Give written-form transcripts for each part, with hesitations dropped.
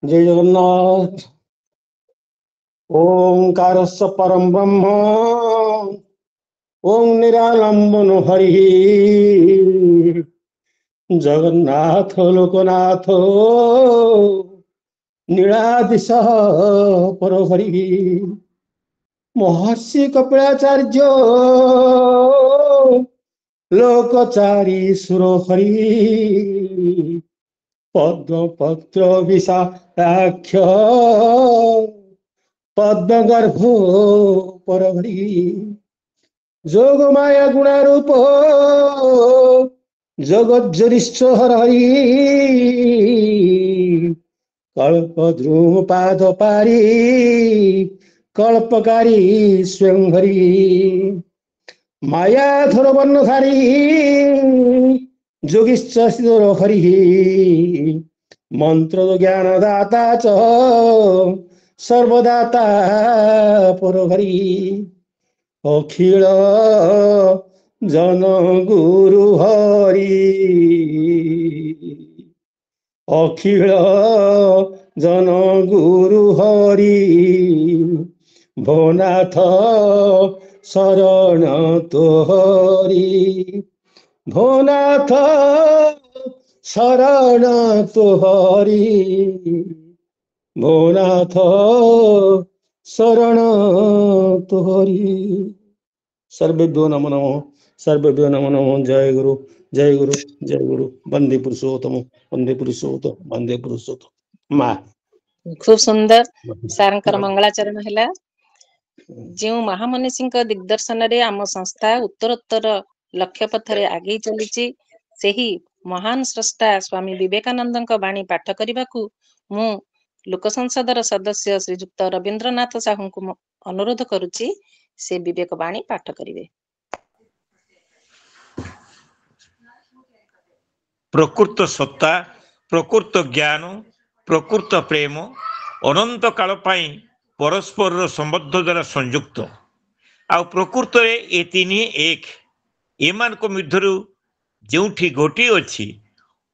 जय जगन्नाथ। ओंकारस्य परम ब्रह्म ओं निरालंबन हरि जगन्नाथ लोकनाथ नीलादिश परहरि महर्षि कपिलाचार्य लोकचारी सुरहरि पद्म पत्र विशाख्य पद्मगर्भ परहरि जोग माया गुणारूप जगज्जरीश्वर हरि कल्पद्रुम पाद पारी कल्पकारी स्वयं हरि मायाधर वर्णधारी जोगीश्वर हरि मंत्र ज्ञान दाता च सर्वदाता परहरि अखिल जन गुरु हरि अखिल जन गुरु हरि भोनाथ शरण तोहरी भोनाथ शरण तोहरी भोनाथ शरण तोहरी। सर्वेभ्यो नमो नमः। सर्वेभ्यो नमो नमः। जय गुरु जय गुरु जय गुरु। वंदे पुरुषोत्तम वंदे पुरुषोत्तम वंदे पुरुषोत्तम। माँ खूब सुंदर सारंकर मंगलाचरण है। जो महामनीषी दिग्दर्शन रे आम संस्था उत्तरोत्तर लक्ष्य पथरे आगे चली सही महान स्रष्टा स्वामी विवेकानंद वाणी पाठ करने को मु लोक संसदर सदस्य श्रीजुक्त रवींद्रनाथ साहू को अनुरोध करुच्ची से विवेक वाणी पाठ करिवे। प्रकृत सत्ता प्रकृत ज्ञान प्रकृत प्रेम अनंत काल पाई परस्पर संबद्ध द्वारा संयुक्त आ प्रकृत ए तीन एक एमान मध्य जोठी गोटी अच्छी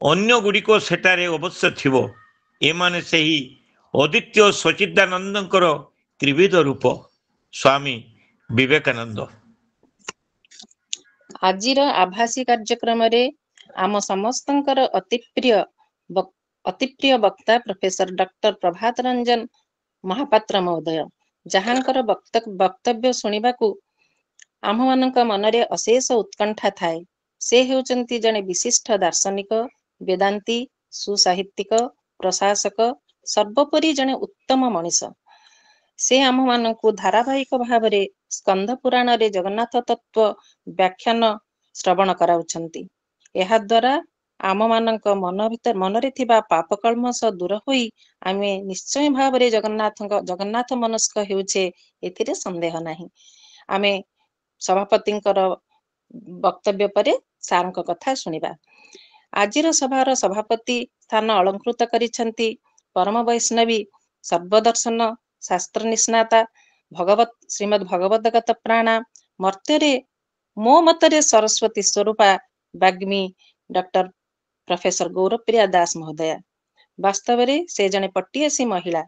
अन्य गुड़िक सेटारे अवश्य थिबो। एमाने सही अद्वितीय सच्चिदानंदकर त्रिविध रूप स्वामी विवेकानंद। आजिर आभासी कार्यक्रम रे आम समस्तंकर अति प्रिय वक्ता प्रोफेसर डॉक्टर प्रभात रंजन महापात्र महोदय जहांकर वक्तव्य सुनिबा को आम मानक मनरे अशेष उत्कंठा थाए। से हेउचंती जने विशिष्ट दार्शनिक वेदांती सुसाहित्यिक प्रशासक सर्वोपरि जने उत्तम मनीष। से आम मानक धारावाहिक भाव में स्कंद पुराण रे जगन्नाथ तत्व व्याख्यान श्रवण कराउछंती। एहा द्वारा आम मानक मनरे थिबा पाप कल्मष दूर होई आमे निश्चय भाव रे जगन्नाथ मनस्क हेउछे एथिरे संदेह नाही। आमे सभापतिंकर वक्तव्य परे सारंक कथा सुनिबा। आजिर सभार सभापति स्थान अलंकृत करिछंती परम वैष्णवी सर्वदर्शन शास्त्र निष्णाता श्रीमद भगवद्गत प्राणा मर्त्यरे मो मतरे सरस्वती स्वरूपा वाग्मी डॉक्टर प्रोफेसर गौरवप्रिया दास महोदया। वास्तव में से जने पट्टियासी महिला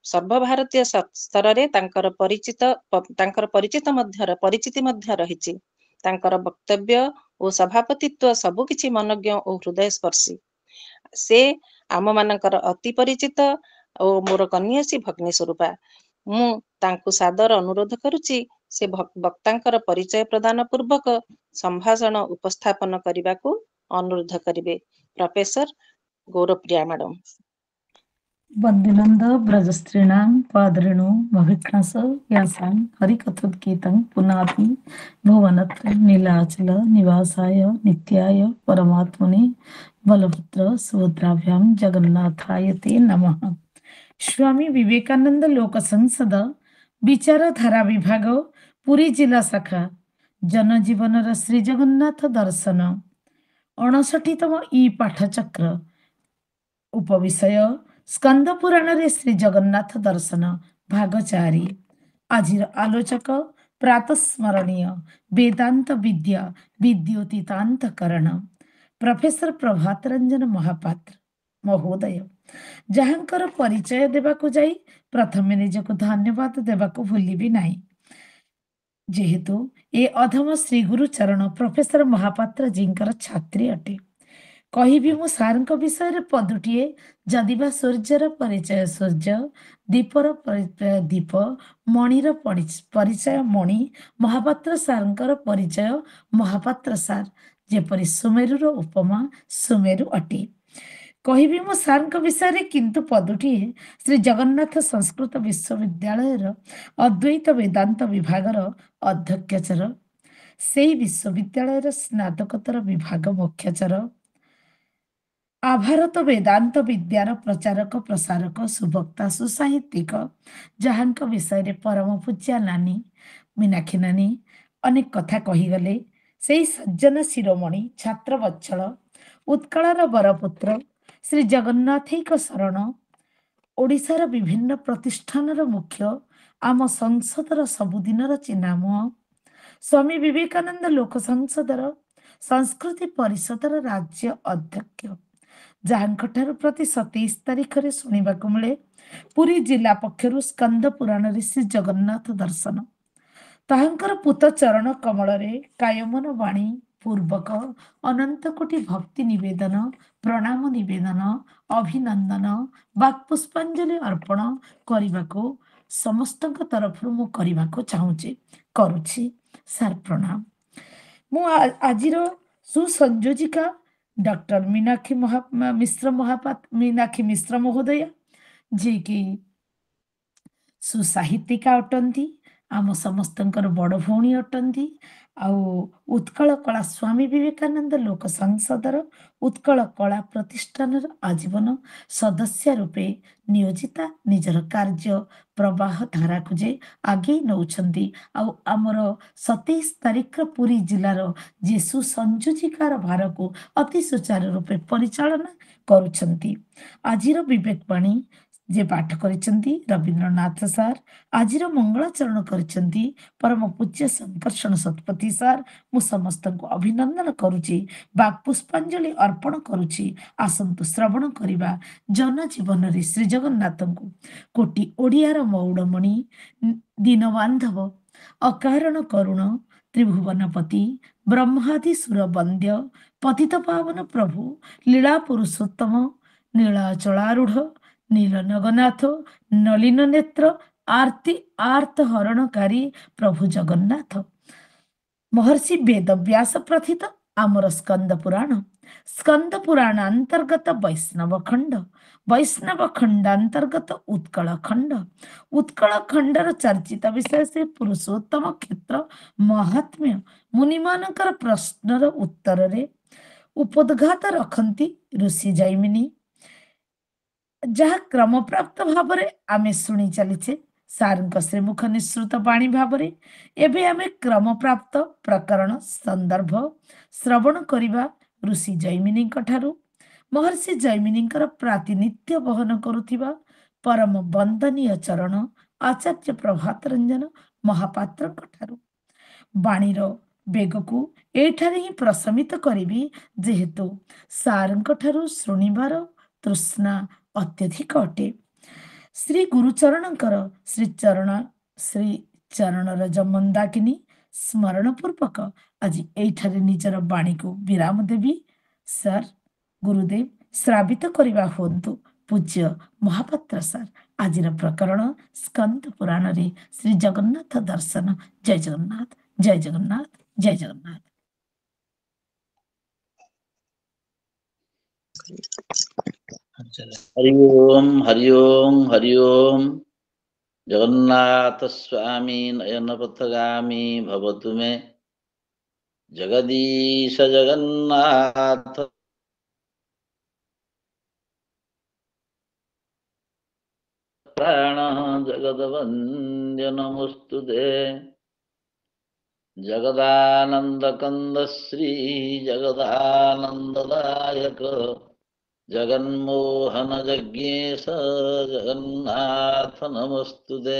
सर्वभारतीय स्तर रे तांकर परिचिति मध्य रहिछि। तांकर वक्तव्य और सभापतित्व सबु किछि मनज्ञ और हृदय स्पर्शी। से आम मानकर अति परिचित और मोर कन्यासी भग्नी स्वरूपा। मु तांकु सादर अनुरोध करुछि से वक्तांकर परिचय प्रदान पूर्वक संभाषण उपस्थापन करने को अनुरोध करिवे। Professor Gauravpriya madam. वंदिनंद ब्रजस्त्रीणां पादरेणु मभिक्नस यासां हरिकथोद्गीतं पुनापि भुवनत्र नीलाचल निवासाय नित्याय परमात्मने बलभद्र सुभद्राभ्यां जगन्नाथाय ते नमः। स्वामी विवेकानंद लोक संसद विचारधारा विभाग पुरी जिला शाखा जनजीवन श्री जगन्नाथ दर्शन 59तम ई पाठचक्र उपविषय स्कंद पुराण रे श्री जगन्नाथ दर्शन भाग 4। आजिर आलोचक प्रातस्मरणीय वेदांत विद्या विद्योतीतांतकरण प्रोफेसर प्रभात रंजन महापात्र महोदय। ଯାହାଙ୍କର ପରିଚୟ ଦେବାକୁ ଯାଇ ପ୍ରଥମେ ନିଜକୁ ଧନ୍ୟବାଦ ଦେବାକୁ ଭୁଲିବି ନାହିଁ। ଯେହେତୁ ଏ ଅଧମ ଶ୍ରୀ ଗୁରୁଚରଣ ପ୍ରୋଫେସର ମହାପାତ୍ର ଜୀଙ୍କର ଛାତ୍ରୀ ଅଟେ, କହିବି ମୁଁ ସାର୍ଙ୍କ ବିଷୟରେ ପଦୁଟିଏ। ଯଦିବା ସୂର୍ଯ୍ୟର ପରିଚୟ ସୂର୍ଯ୍ୟ, ଦୀପର ପରିଚୟ ଦୀପ, ମଣିର ପରିଚୟ ମଣି, ମହାପାତ୍ର ସାର୍ଙ୍କର ପରିଚୟ ମହାପାତ୍ର ସାର୍। ଯେପରି ସୁମେରୁର ଉପମା ସୁମେରୁ ଅଟେ। କହିବି ମୁଁ ସାର୍ଙ୍କ ବିଷୟରେ କିନ୍ତୁ ପଦୁଟିଏ। ଶ୍ରୀ ଜଗନ୍ନାଥ ସଂସ୍କୃତ ବିଶ୍ୱବିଦ୍ୟାଳୟର ଅଦ୍ୱୈତ ବେଦାନ୍ତ ବିଭାଗର ଅଧ୍ୟକ୍ଷଚର, ସେହି ବିଶ୍ୱବିଦ୍ୟାଳୟର ସ୍ନାତକୋତ୍ତର ବିଭାଗ ମୁଖ୍ୟଚର, ଆଭାରତ ବେଦାନ୍ତ ବିଦ୍ୟାର ପ୍ରଚାରକ ପ୍ରସାରକ, ସୁବକ୍ତା, ସୁସାହିତ୍ୟିକ, ଯାହାଙ୍କ ବିଷୟରେ ପରମ ପୂଜ୍ୟା ନାନୀ ମୀନାକ୍ଷୀ ନାନୀ ଅନେକ କଥା କହିଗଲେ। ସେହି ସଜ୍ଜନ ଶିରୋମଣି, ଛାତ୍ର ବତ୍ସଳ, ଉତ୍କଳର ବରପୁତ୍ର, ଶ୍ରୀ ଜଗନ୍ନାଥୈକ ଶରଣ, ଓଡ଼ିଶାର ବିଭିନ୍ନ ପ୍ରତିଷ୍ଠାନର ମୁଖ୍ୟ, ଆମ ସଂସଦର ସବୁଦିନର ଚିହ୍ନାମୁହଁ, ସ୍ୱାମୀ ବିବେକାନନ୍ଦ ଲୋକ ସଂସଦର ସଂସ୍କୃତି ପରିଷଦର ରାଜ୍ୟ ଅଧ୍ୟକ୍ଷ, ଯାହାଙ୍କଠାରୁ ପ୍ରତି 27 ତାରିଖରେ ଶୁଣିବାକୁ ମିଳେ ପୁରୀ ଜିଲ୍ଲା ପକ୍ଷରୁ ସ୍କନ୍ଦ ପୁରାଣରେ ଶ୍ରୀ ଜଗନ୍ନାଥ ଦର୍ଶନ, ତାହାଙ୍କର ପୂତ ଚରଣ କମଳରେ କାୟମନ ବାଣୀ ପୂର୍ବକ ଅନନ୍ତ କୋଟି ଭକ୍ତି ନିବେଦନ, ପ୍ରଣାମ ନିବେଦନ, ଅଭିନନ୍ଦନ, ବାକ୍ପୁଷ୍ପାଞ୍ଜଳି ଅର୍ପଣ କରିବାକୁ ସମସ୍ତଙ୍କ ତରଫରୁ ମୁଁ କରିବାକୁ ଚାହୁଁଛି, କରୁଛି। ସାର୍ ପ୍ରଣାମ। ମୁଁ ଆଜିର ସୁସଂଯୋଜିକା ଡକ୍ଟର ମୀନାକ୍ଷୀ ମିଶ୍ର ମହୋଦୟା, ଯିଏକି ସୁସାହିତ୍ୟିକା ଅଟନ୍ତି, ଆମ ସମସ୍ତଙ୍କର ବଡ଼ ଭଉଣୀ ଅଟନ୍ତି, ଆଉ ଉତ୍କଳ କଳା ସ୍ୱାମୀ ବିବେକାନନ୍ଦ ଲୋକ ସଂସଦର ଉତ୍କଳ କଳା ପ୍ରତିଷ୍ଠାନର ଆଜୀବନ ସଦସ୍ୟ ରୂପେ ନିୟୋଜିତା, ନିଜର କାର୍ଯ୍ୟ ପ୍ରବାହ ଧାରାକୁ ଯେ ଆଗେଇ ନେଉଛନ୍ତି, ଆଉ ଆମର 27 ତାରିଖର ପୁରୀ ଜିଲ୍ଲାର ଯେ ସୁସଂଯୋଜିକାର ଭାରକୁ ଅତି ସୁଚାରୁ ରୂପେ ପରିଚାଳନା କରୁଛନ୍ତି। ଆଜିର ବିବେକବାଣୀ ଯେ ପାଠ କରିଛନ୍ତି ରବୀନ୍ଦ୍ରନାଥ ସାର୍, ଆଜିର ମଙ୍ଗଳାଚରଣ କରିଛନ୍ତି ପରମ ପୂଜ୍ୟ ଶଙ୍କର୍ଷଣ ଶତପଥୀ ସାର୍। ମୁଁ ସମସ୍ତଙ୍କୁ ଅଭିନନ୍ଦନ କରୁଛି, ବାକ୍ପୁଷ୍ପାଞ୍ଜଳି ଅର୍ପଣ କରୁଛି। ଆସନ୍ତୁ ଶ୍ରବଣ କରିବା ଜନଜୀବନରେ ଶ୍ରୀ ଜଗନ୍ନାଥଙ୍କୁ। କୋଟି ଓଡ଼ିଆର ମଉଡ଼ମଣି, ଦୀନବାନ୍ଧବ, ଅକାରଣ କରୁଣ, ତ୍ରିଭୁବନପତି, ବ୍ରହ୍ମାଦି ସୁର ବନ୍ଦ୍ୟ, ପତିତ ପାବନ ପ୍ରଭୁ, ଲୀଳା ପୁରୁଷୋତ୍ତମ, ନୀଳାଚଳାରୂଢ଼, ନୀଳନଗନାଥ, ନଳିନ ନେତ୍ର, ଆର୍ତ ହରଣକାରୀ ପ୍ରଭୁ ଜଗନ୍ନାଥ। ମହର୍ଷି ବେଦବ୍ୟାସ ପ୍ରଥିତ ଆମର ସ୍କନ୍ଦ ପୁରାଣ ଅନ୍ତର୍ଗତ ବୈଷ୍ଣବ ଖଣ୍ଡ, ବୈଷ୍ଣବ ଖଣ୍ଡାନ୍ତର୍ଗତ ଉତ୍କଳ ଖଣ୍ଡ, ଉତ୍କଳ ଖଣ୍ଡର ଚର୍ଚ୍ଚିତ ବିଷୟ ସେ ପୁରୁଷୋତ୍ତମ କ୍ଷେତ୍ର ମହାତ୍ମ୍ୟ। ମୁନିମାନଙ୍କର ପ୍ରଶ୍ନର ଉତ୍ତରରେ ଉପୋଦ୍ଘାତ ରଖନ୍ତି ଋଷି ଜୈମିନୀ, ଯାହା କ୍ରମପ୍ରାପ୍ତ ଭାବରେ ଆମେ ଶୁଣି ଚାଲିଛେ ସାର୍ଙ୍କ ଶ୍ରୀମୁଖ ନିଃସୃତ ବାଣୀ ଭାବରେ। ଏବେ ଆମେ କ୍ରମପ୍ରାପ୍ତ ପ୍ରକରଣ ସନ୍ଦର୍ଭ ଶ୍ରବଣ କରିବା ଋଷି ଜୈମିନୀଙ୍କ ଠାରୁ। ମହର୍ଷି ଜୈମିନୀଙ୍କର ପ୍ରାତିନିଧ୍ୟ ବହନ କରୁଥିବା ପରମ ବନ୍ଦନୀୟ ଚରଣ ଆଚାର୍ଯ୍ୟ ପ୍ରଭାତ ରଞ୍ଜନ ମହାପାତ୍ରଙ୍କ ଠାରୁ। ବାଣୀର ବେଗକୁ ଏଠାରେ ହିଁ ପ୍ରଶମିତ କରିବି, ଯେହେତୁ ସାର୍ଙ୍କ ଠାରୁ ଶୁଣିବାର ତୃଷ୍ଣା ଅତ୍ୟଧିକ ଅଟେ। ଶ୍ରୀ ଗୁରୁଚରଣଙ୍କର ଶ୍ରୀଚରଣରଜ ମନ୍ଦାକିନୀ ସ୍ମରଣ ପୂର୍ବକ ଆଜି ଏଇଠାରେ ନିଜର ବାଣୀକୁ ବିରାମ ଦେବି। ସାର୍, ଗୁରୁଦେବ ଶ୍ରାବିତ କରିବା ହୁଅନ୍ତୁ ପୂଜ୍ୟ ମହାପାତ୍ର ସାର୍। ଆଜିର ପ୍ରକରଣ ସ୍କନ୍ଦ ପୁରାଣରେ ଶ୍ରୀ ଜଗନ୍ନାଥ ଦର୍ଶନ। ଜୟ ଜଗନ୍ନାଥ, ଜୟ ଜଗନ୍ନାଥ, ଜୟ ଜଗନ୍ନାଥ। हरि ओम हरि ओम हरि ओम। जगन्नाथ स्वामी नयन पथगामी भवतु मे, जगदीश जगन्नाथ प्राण जगदवन्द्य नमोस्तुते। जगदानंद कंद श्री जगदानंददायक, जगन्मोहन जज्ञेश जगन्नाथ नमोस्तुते।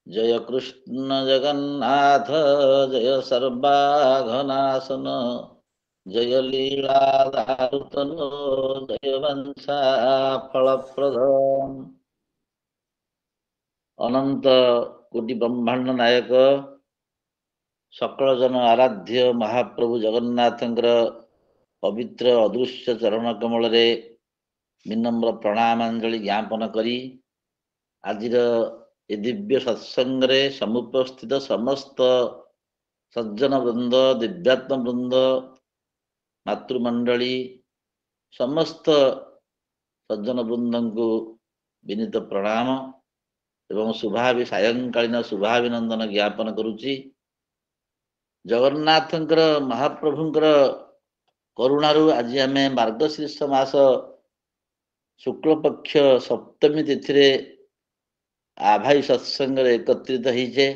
जय कृष्ण जगन्नाथ, जय सर्वाघनाशन, जय लीला दारुतनो जय वंशा फलप्रद अनंत कोटि ब्रह्मांड नायक सकल जन आराध्य महाप्रभु जगन्नाथंकर पवित्र अदृश्य चरण कमल रे विनम्र प्रणामांजलि ज्ञापन करी आजिर ए दिव्य सत्संग रे समुपस्थित समस्त सज्जन वृंद दिव्यात्म वृंद मातृमंडली समस्त सज्जन वृंद को विनीत प्रणाम एवं शुभाभि सायंकालीन शुभाभिनंदन ज्ञापन करुच्ची। जगन्नाथंकर महाप्रभुंकर करुणारू आज आम मार्गशीर्ष मास शुक्ल पक्ष सप्तमी तिथि आभाई सत्संग एकत्रित होइछे।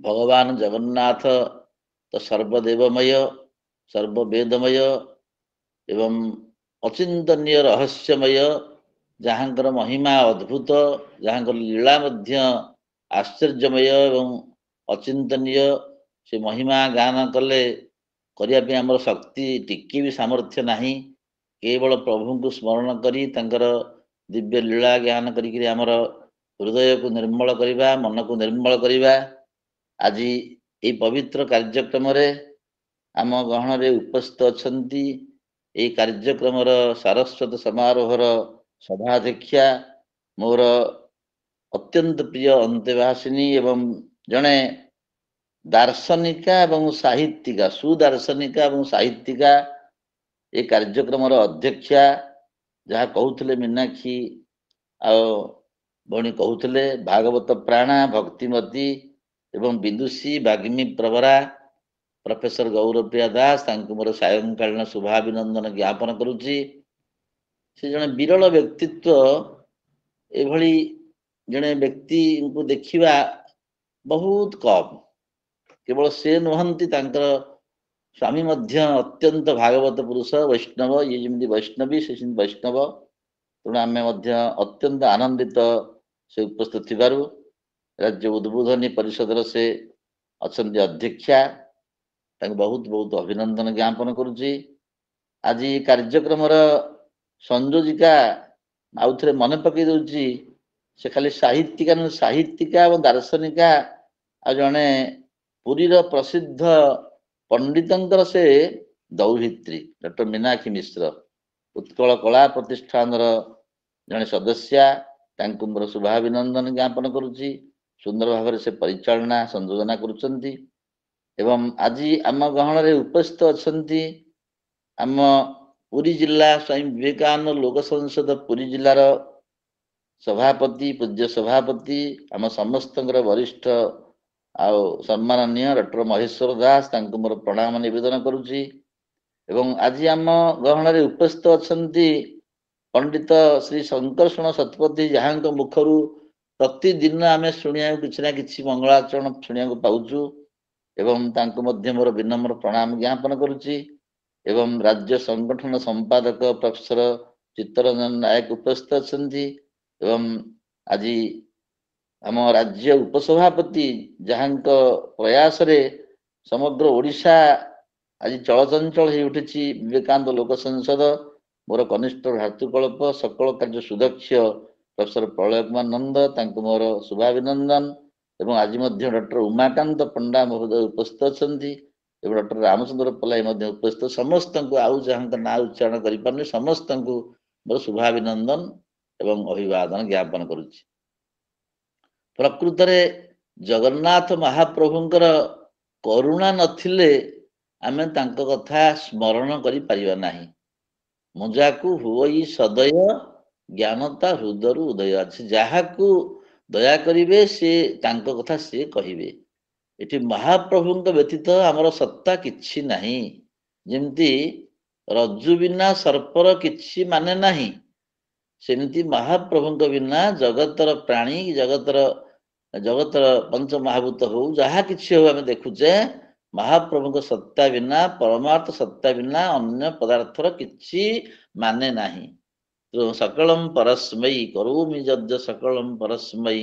भगवान जगन्नाथ तो सर्वदेवमय सर्ववेदमय एवं अचिंतनीय रहस्यमय जहाँकर महिमा अद्भुत जहाँकर लीला मध्य आश्चर्यमय एवं अचिंतनीय से महिमा गान कले करने आमर शक्ति टिके भी सामर्थ्य नहीं केवल प्रभु को स्मरण करी तंकर दिव्य लीला ज्ञान करी आमर हृदय को निर्मल करिबा मन को निर्मल करिबा। आज ये पवित्र कार्यक्रम रे आम गहन रे उपस्थित अछंती ये कार्यक्रम सारस्वत समारोह सभाध्यक्षा मोर अत्यंत प्रिय अंत्यवासिनी एवं जड़े दार्शनिका एवं साहित्यिका सुदार्शनिका एवं साहित्यिका ये कार्यक्रम अध्यक्षा जहाँ कहते मीनाक्षी आणी कहते भागवत प्राणा भक्तिमती एवं विदुषी वाग्मी प्रवरा प्रोफेसर गौरवप्रिया दास मोर सायंकालीन शुभाभिनंदन ज्ञापन करुच्ची। से जड़े विरल व्यक्तित्व एभली जड़े व्यक्ति को देखा बहुत कम केवल से नुहंती स्वामी मध्य अत्यंत भागवत पुरुष वैष्णव ये जमी वैष्णवी से वैष्णव तेणु आम अत्यंत आनंदित से उपस्थित थिबारु राज्य उद्बोधनी परिषद से अच्छा अध्यक्षा बहुत बहुत अभिनंदन ज्ञापन करुच्ची। आज कार्यक्रम संयोजिका आउ थे मन पकई दूची से खाली साहित्यिका साहित्यिका और दार्शनिका आ जड़े पुरी प्रसिद्ध पंडितंकर से दौहित्री डॉक्टर मीनाक्षी मिश्र उत्कल कला प्रतिष्ठान जड़े सदस्या मोर शुभाभिनंदन ज्ञापन करुच्ची। सुंदर भाव से परिचालना संयोजना करुछंती एवं आज आम गहन रे उपस्थित अछंती आम पुरी जिला स्वामी विवेकानंद लोक संसद पुरी जिलार सभापति पूज्य सभापति आम समस्त वरिष्ठ आउ सम्माननीय डॉक्टर महेश्वर दास मोर प्रणाम निवेदन करुच्ची। एवं आज आम गहन रे उपस्थित अछंती पंडित श्री शंकरषण शतपथी जहाँ मुखरू प्रतिदिन आम शुणा कि किसी मंगलाचरण शुणा पाचु एवं मोर विनम्र प्रणाम ज्ञापन करुच्ची। एवं राज्य संगठन संपादक प्रोफेसर चित्तरंजन नायक उपस्थित अछंती एवं आज आम राज्य उपसभापति जहाँ प्रयास रे समग्र ओडिशा आज चलचंचल हो उठी विवेकानंद लोक संसद मोर कनिष्ठ भातृकल्प सकल कार्य सुदक्ष प्रोफेसर प्रलय कुमार नंद मोर शुभाभिनंदन एवं आज डॉक्टर उमाकांत पंडा महोदय उपस्थित अछंती एवं डॉक्टर रामचंद्र पलाई उपस्थित समस्त को आउ जहाँ ना उच्चारण कर समस्त को मोर शुभाभिनंदन एवं अभिवादन ज्ञापन करुच्ची। प्रकृत में जगन्नाथ महाप्रभुंकर करुणा नथिले आमे तांको कथा स्मरण करि परिबा नाही। मुजाकु हुई सदय ज्ञानता हृदय उदय अच्छे जहाकू दया करिवे से तांको कथा से कहिबे। एठी महाप्रभुंक व्यतीत आमर सत्ता किछि नाही। जेमती रज्जु बिना सर्पर किछि माने नाही सेमती महाप्रभुंक बिना जगतर प्राणी जगतर पंच महाभूत हो जहा किछि हो आमे देखुचे महाप्रभुंक सत्ता बिना परमार्थ सत्ता बिना अन्य पदार्थर किछि माने नाही। तो सकलम परस्मै करोमि यद्य सकलम परस्मै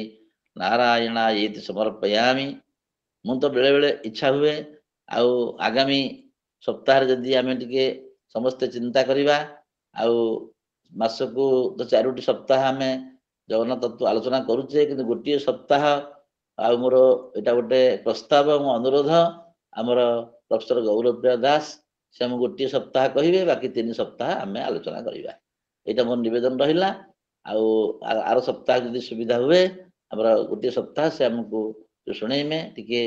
नारायणायेति समर्पयामि। मु तो बेले बेले इच्छा हुए आउ आगामी ସପ୍ତାହରେ ଯଦି ଆମେ ଟିକେ ସମସ୍ତେ ଚିନ୍ତା କରିବା, ଆଉ ମାସକୁ ତ 4ଟି ସପ୍ତାହ ଆମେ ଜଗନ୍ନାଥ ତତ୍ତ୍ୱ ଆଲୋଚନା କରୁଛେ, କିନ୍ତୁ ଗୋଟିଏ ସପ୍ତାହ, ଆଉ ମୋର ଏଇଟା ଗୋଟେ ପ୍ରସ୍ତାବ ଏବଂ ଅନୁରୋଧ, ଆମର ପ୍ରଫେସର ଗୌରବପ୍ରିୟା ଦାସ ସେ ଆମକୁ ଗୋଟିଏ ସପ୍ତାହ କହିବେ, ବାକି 3 ସପ୍ତାହ ଆମେ ଆଲୋଚନା କରିବା। ଏଇଟା ମୋର ନିବେଦନ ରହିଲା। ଆଉ ଆର ସପ୍ତାହ ଯଦି ସୁବିଧା ହୁଏ ଆମର ଗୋଟିଏ ସପ୍ତାହ ସେ ଆମକୁ ଶୁଣେଇମେ, ଟିକେ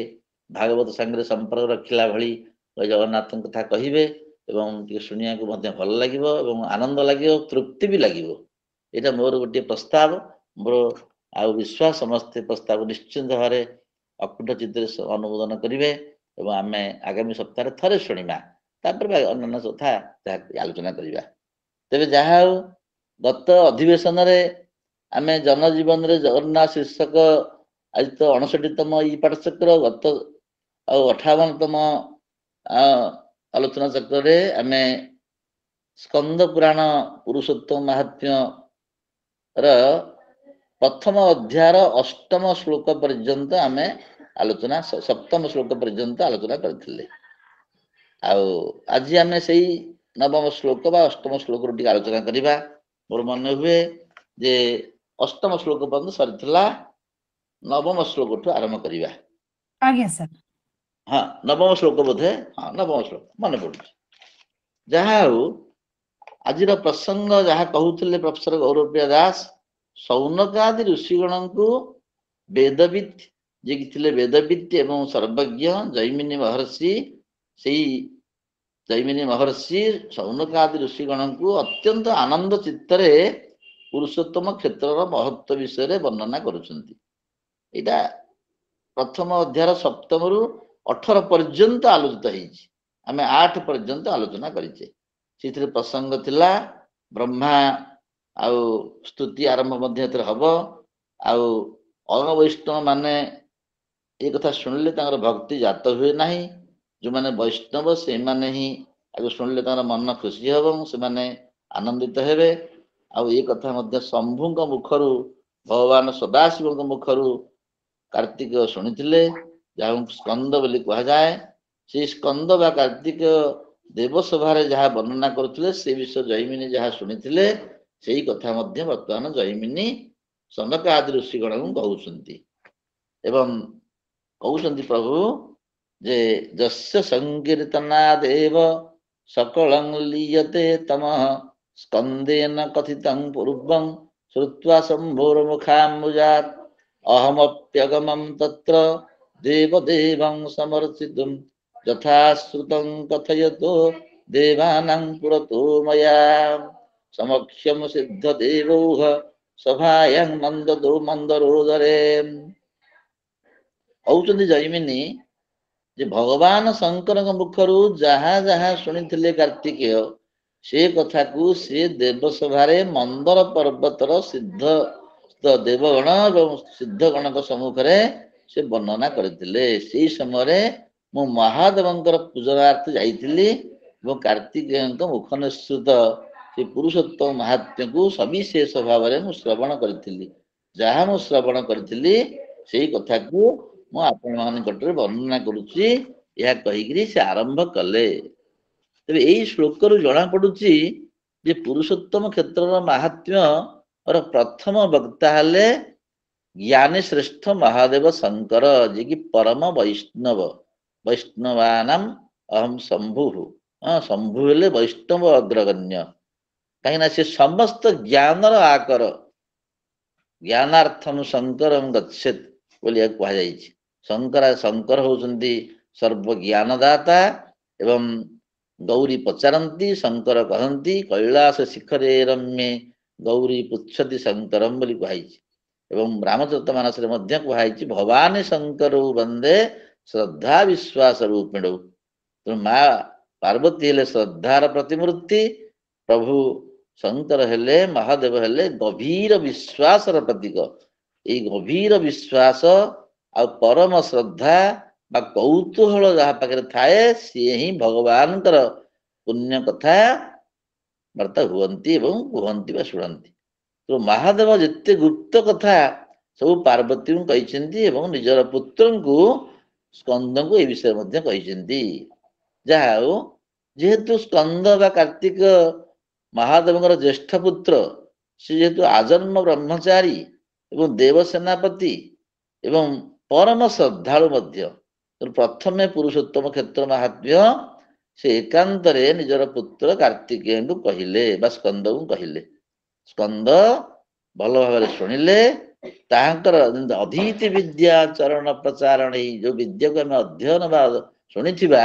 ଭାଗବତ ସାଙ୍ଗରେ ସମ୍ପର୍କ ରଖିଲା ଭଳି ଜଗନ୍ନାଥଙ୍କ କଥା କହିବେ, ଏବଂ ଟିକେ ଶୁଣିବାକୁ ମଧ୍ୟ ଭଲ ଲାଗିବ ଏବଂ ଆନନ୍ଦ ଲାଗିବ, ତୃପ୍ତି ବି ଲାଗିବ। ଏଇଟା ମୋର ଗୋଟିଏ ପ୍ରସ୍ତାବ। ମୋର ଆଉ ବିଶ୍ୱାସ ସମସ୍ତେ ପ୍ରସ୍ତାବ ନିଶ୍ଚିନ୍ତ ଭାବରେ ଅକୁଣ୍ଠ ଚିତ୍ତରେ ଅନୁମୋଦନ କରିବେ, ଏବଂ ଆମେ ଆଗାମୀ ସପ୍ତାହରେ ଥରେ ଶୁଣିବା, ତାପରେ ଅନ୍ୟାନ୍ୟ କଥା ଯାହା ଆଲୋଚନା କରିବା। ତେବେ ଯାହା ହଉ, ଗତ ଅଧିବେଶନରେ ଆମେ ଜନଜୀବନରେ ଜଗନ୍ନାଥ ଶୀର୍ଷକ ଆଜି ତ 59ତମ ଇ ପାଠଚକ୍ର, ଗତ ଆଉ 58ତମ ଆଲୋଚନା ଚକ୍ରରେ ଆମେ ସ୍କନ୍ଦ ପୁରାଣ ପୁରୁଷୋତ୍ତମ ମାହାତ୍ମ୍ୟର ପ୍ରଥମ ଅଧ୍ୟାୟର 8ମ ଶ୍ଲୋକ ପର୍ଯ୍ୟନ୍ତ ଆମେ ଆଲୋଚନା, 7ମ ଶ୍ଲୋକ ପର୍ଯ୍ୟନ୍ତ ଆଲୋଚନା କରିଥିଲେ। ଆଉ ଆଜି ଆମେ ସେଇ 9ମ ଶ୍ଲୋକ ବା 8ମ ଶ୍ଲୋକରୁ ଟିକେ ଆଲୋଚନା କରିବା। ମୋର ମନେ ହୁଏ ଯେ 8ମ ଶ୍ଲୋକ ପର୍ଯ୍ୟନ୍ତ ସରିଥିଲା, 9ମ ଶ୍ଲୋକଠୁ ଆରମ୍ଭ କରିବା। ଆଜ୍ଞା ସାର୍। ହଁ, 9ମ ଶ୍ଲୋକ ବୋଧେ, ହଁ 9ମ ଶ୍ଲୋକ ମନେ ପଡୁଛି। ଯାହା ହଉ, ଆଜିର ପ୍ରସଙ୍ଗ ଯାହା କହୁଥିଲେ ପ୍ରଫେସର ଗୌରବପ୍ରିୟା ଦାସ, ସୌନକାଦି ଋଷିଗଣଙ୍କୁ ବେଦବିତ୍, ଯିଏକି ଥିଲେ ବେଦବିତ୍ ଏବଂ ସର୍ବଜ୍ଞ ଜୈମିନୀ ମହର୍ଷି, ସେଇ ଜୈମିନୀ ମହର୍ଷି ସୌନକାଦି ଋଷିଗଣଙ୍କୁ ଅତ୍ୟନ୍ତ ଆନନ୍ଦ ଚିତ୍ତରେ ପୁରୁଷୋତ୍ତମ କ୍ଷେତ୍ରର ମହତ୍ଵ ବିଷୟରେ ବର୍ଣ୍ଣନା କରୁଛନ୍ତି। ଏଇଟା ପ୍ରଥମ ଅଧ୍ୟାୟର 7ମରୁ 18 ପର୍ଯ୍ୟନ୍ତ ଆଲୋଚିତ ହେଇଛି। ଆମେ 8 ପର୍ଯ୍ୟନ୍ତ ଆଲୋଚନା କରିଛେ। ସେଥିରେ ପ୍ରସଙ୍ଗ ଥିଲା ବ୍ରହ୍ମା ଆଉ ସ୍ତୁତି ଆରମ୍ଭ ମଧ୍ୟ ଏଥିରେ ହବ। ଆଉ ଅନବୈଷ୍ଣବ ମାନେ ଏ କଥା ଶୁଣିଲେ ତାଙ୍କର ଭକ୍ତି ଜାତ ହୁଏ ନାହିଁ। ଯେଉଁମାନେ ବୈଷ୍ଣବ ସେମାନେ ହିଁ ଆକୁ ଶୁଣିଲେ ତାଙ୍କର ମନ ଖୁସି ହେବ, ସେମାନେ ଆନନ୍ଦିତ ହେବେ। ଆଉ ଏ କଥା ମଧ୍ୟ ଶମ୍ଭୁଙ୍କ ମୁଖରୁ, ଭଗବାନ ସଦାଶିବଙ୍କ ମୁଖରୁ କାର୍ତ୍ତିକ ଶୁଣିଥିଲେ, ଯାହାକୁ ସ୍କନ୍ଦ ବୋଲି କୁହାଯାଏ। ସେଇ ସ୍କନ୍ଦ ବା କାର୍ତ୍ତିକ ଦେବସଭାରେ ଯାହା ବର୍ଣ୍ଣନା କରୁଥିଲେ, ସେ ବିଷୟ ଜୈମିନୀ ଯାହା ଶୁଣିଥିଲେ, ସେଇ କଥା ମଧ୍ୟ ବର୍ତ୍ତମାନ ଜୈମିନୀ ସନକାଦି ଋଷିଗଣଙ୍କୁ କହୁଛନ୍ତି। ଏବଂ କହୁଛନ୍ତି ପ୍ରଭୁ ଯେ ଯସ୍ୟ ସଂକୀର୍ତ୍ତନାଦେବ ସକଳଂ লীୟତେ ତମଃ ସ୍କନ୍ଦେନ କଥିତଂ ପୂର୍ବଂ ଶ୍ରୁତ୍ୱା ଶମ୍ଭୋର ମୁଖାମ୍ବୁଜାତ୍ ଅହମପ୍ୟଗମଂ ତତ୍ର ଦେବଦେବଂ ସମର୍ଥିତୁଂ ଯଥା ଶ୍ରୁତଂ କଥୟତୋ ଦେବାନାଂ ପୁରतो ମୟା ସମକ୍ଷମ ସିଦ୍ଧ ଦେବୌହ ସଭାୟାଂ ମନ୍ଦରୋଦରେ। କହୁଛନ୍ତି ଜୈମିନୀ ଯେ ଭଗବାନ ଶଙ୍କରଙ୍କ ମୁଖରୁ ଯାହା ଯାହା ଶୁଣିଥିଲେ କାର୍ତ୍ତିକେୟ, ସେ କଥାକୁ ସେ ଦେବସଭାରେ ମନ୍ଦର ପର୍ବତର ସିଦ୍ଧ ଦେବଗଣ ଏବଂ ସିଦ୍ଧଗଣଙ୍କ ସମ୍ମୁଖରେ ସେ ବର୍ଣ୍ଣନା କରିଥିଲେ। ସେଇ ସମୟରେ ମୁଁ ମହାଦେବଙ୍କର ପୂଜନାର୍ଥେ ଯାଇଥିଲି ଏବଂ କାର୍ତ୍ତିକେୟଙ୍କ ମୁଖ ନିଃସୃତ ସେ ପୁରୁଷୋତ୍ତମ ମାହାତ୍ମ୍ୟକୁ ସବିଶେଷ ଭାବରେ ମୁଁ ଶ୍ରବଣ କରିଥିଲି। ଯାହା ମୁଁ ଶ୍ରବଣ କରିଥିଲି ସେଇ କଥାକୁ ମୁଁ ଆପଣମାନଙ୍କ ନିକଟରେ ବର୍ଣ୍ଣନା କରୁଛି, ଏହା କହିକିରି ସେ ଆରମ୍ଭ କଲେ। ତେବେ ଏଇ ଶ୍ଲୋକରୁ ଜଣା ପଡୁଛି ଯେ ପୁରୁଷୋତ୍ତମ କ୍ଷେତ୍ରର ମାହାତ୍ମ୍ୟର ପ୍ରଥମ ବକ୍ତା ହେଲେ ଜ୍ଞାନୀ ଶ୍ରେଷ୍ଠ ମହାଦେବ ଶଙ୍କର, ଯିଏକି ପରମ ବୈଷ୍ଣବ। ବୈଷ୍ଣବାନାମ୍ ଅହମ୍ ଶମ୍ଭୁ। ଶମ୍ଭୁ ହେଲେ ବୈଷ୍ଣବ ଅଗ୍ରଗଣ୍ୟ, କାହିଁକିନା ସେ ସମସ୍ତ ଜ୍ଞାନର ଆକର। ଜ୍ଞାନାର୍ଥମ୍ ଶଙ୍କରଂ ଗଚ୍ଛେତ୍ ବୋଲି ଏହାକୁ କୁହାଯାଇଛି। ଶଙ୍କର ହଉଛନ୍ତି ସର୍ବଜ୍ଞାନଦାତା। ଏବଂ ଗୌରୀ ପଚାରନ୍ତି, ଶଙ୍କର କହନ୍ତି କୈଳାସ ଶିଖରେ ରମ୍ୟେ ଗୌରୀ ପୃଚ୍ଛତି ଶଙ୍କରಂ ବୋଲି କୁହାଯାଇଛି। ଏବଂ ରାମଚରିତମାନସରେ ମଧ୍ୟ କୁହାଯାଇଛି ଭବାନୀ ଶଙ୍କରୌ ବନ୍ଦେ ଶ୍ରଦ୍ଧା ବିଶ୍ୱାସ ରୂପିଣୌ। ତେଣୁ ମା ପାର୍ବତୀ ହେଲେ ଶ୍ରଦ୍ଧାର ପ୍ରତିମୂର୍ତ୍ତି, ପ୍ରଭୁ ଶଙ୍କର ହେଲେ, ମହାଦେବ ହେଲେ ଗଭୀର ବିଶ୍ୱାସର ପ୍ରତୀକ। ଏଇ ଗଭୀର ବିଶ୍ୱାସ ଆଉ ପରମ ଶ୍ରଦ୍ଧା ବା କୌତୂହଳ ଯାହା ପାଖରେ ଥାଏ, ସିଏ ହିଁ ଭଗବାନଙ୍କର ପୁଣ୍ୟ କଥା ବାର୍ତ୍ତା ହୁଅନ୍ତି ଏବଂ କୁହନ୍ତି ବା ଶୁଣନ୍ତି। ତ ମହାଦେବ ଯେତେ ଗୁପ୍ତ କଥା ସବୁ ପାର୍ବତୀଙ୍କୁ କହିଛନ୍ତି ଏବଂ ନିଜର ପୁତ୍ରଙ୍କୁ ସ୍କନ୍ଦଙ୍କୁ ଏ ବିଷୟରେ ମଧ୍ୟ କହିଛନ୍ତି। ଯାହା ହଉ, ଯେହେତୁ ସ୍କନ୍ଦ ବା କାର୍ତ୍ତିକ ମହାଦେବଙ୍କର ଜ୍ୟେଷ୍ଠ ପୁତ୍ର, ସେ ଯେହେତୁ ଆଜନ୍ମ ବ୍ରହ୍ମଚାରୀ ଏବଂ ଦେବ ସେନାପତି ଏବଂ ପରମ ଶ୍ରଦ୍ଧାଳୁ ମଧ୍ୟ, ପ୍ରଥମେ ପୁରୁଷୋତ୍ତମ କ୍ଷେତ୍ର ମାହାତ୍ମ୍ୟ ସେ ଏକାନ୍ତରେ ନିଜର ପୁତ୍ର କାର୍ତ୍ତିକେୟଙ୍କୁ କହିଲେ ବା ସ୍କନ୍ଦକୁ କହିଲେ। ସ୍କନ୍ଦ ଭଲ ଭାବରେ ଶୁଣିଲେ, ତାହାଙ୍କର ଅଧୀତି ବିଦ୍ୟା ଚରଣ ପ୍ରଚାରଣ, ଯୋଉ ବିଦ୍ୟାକୁ ଆମେ ଅଧ୍ୟୟନ ବା ଶୁଣିଥିବା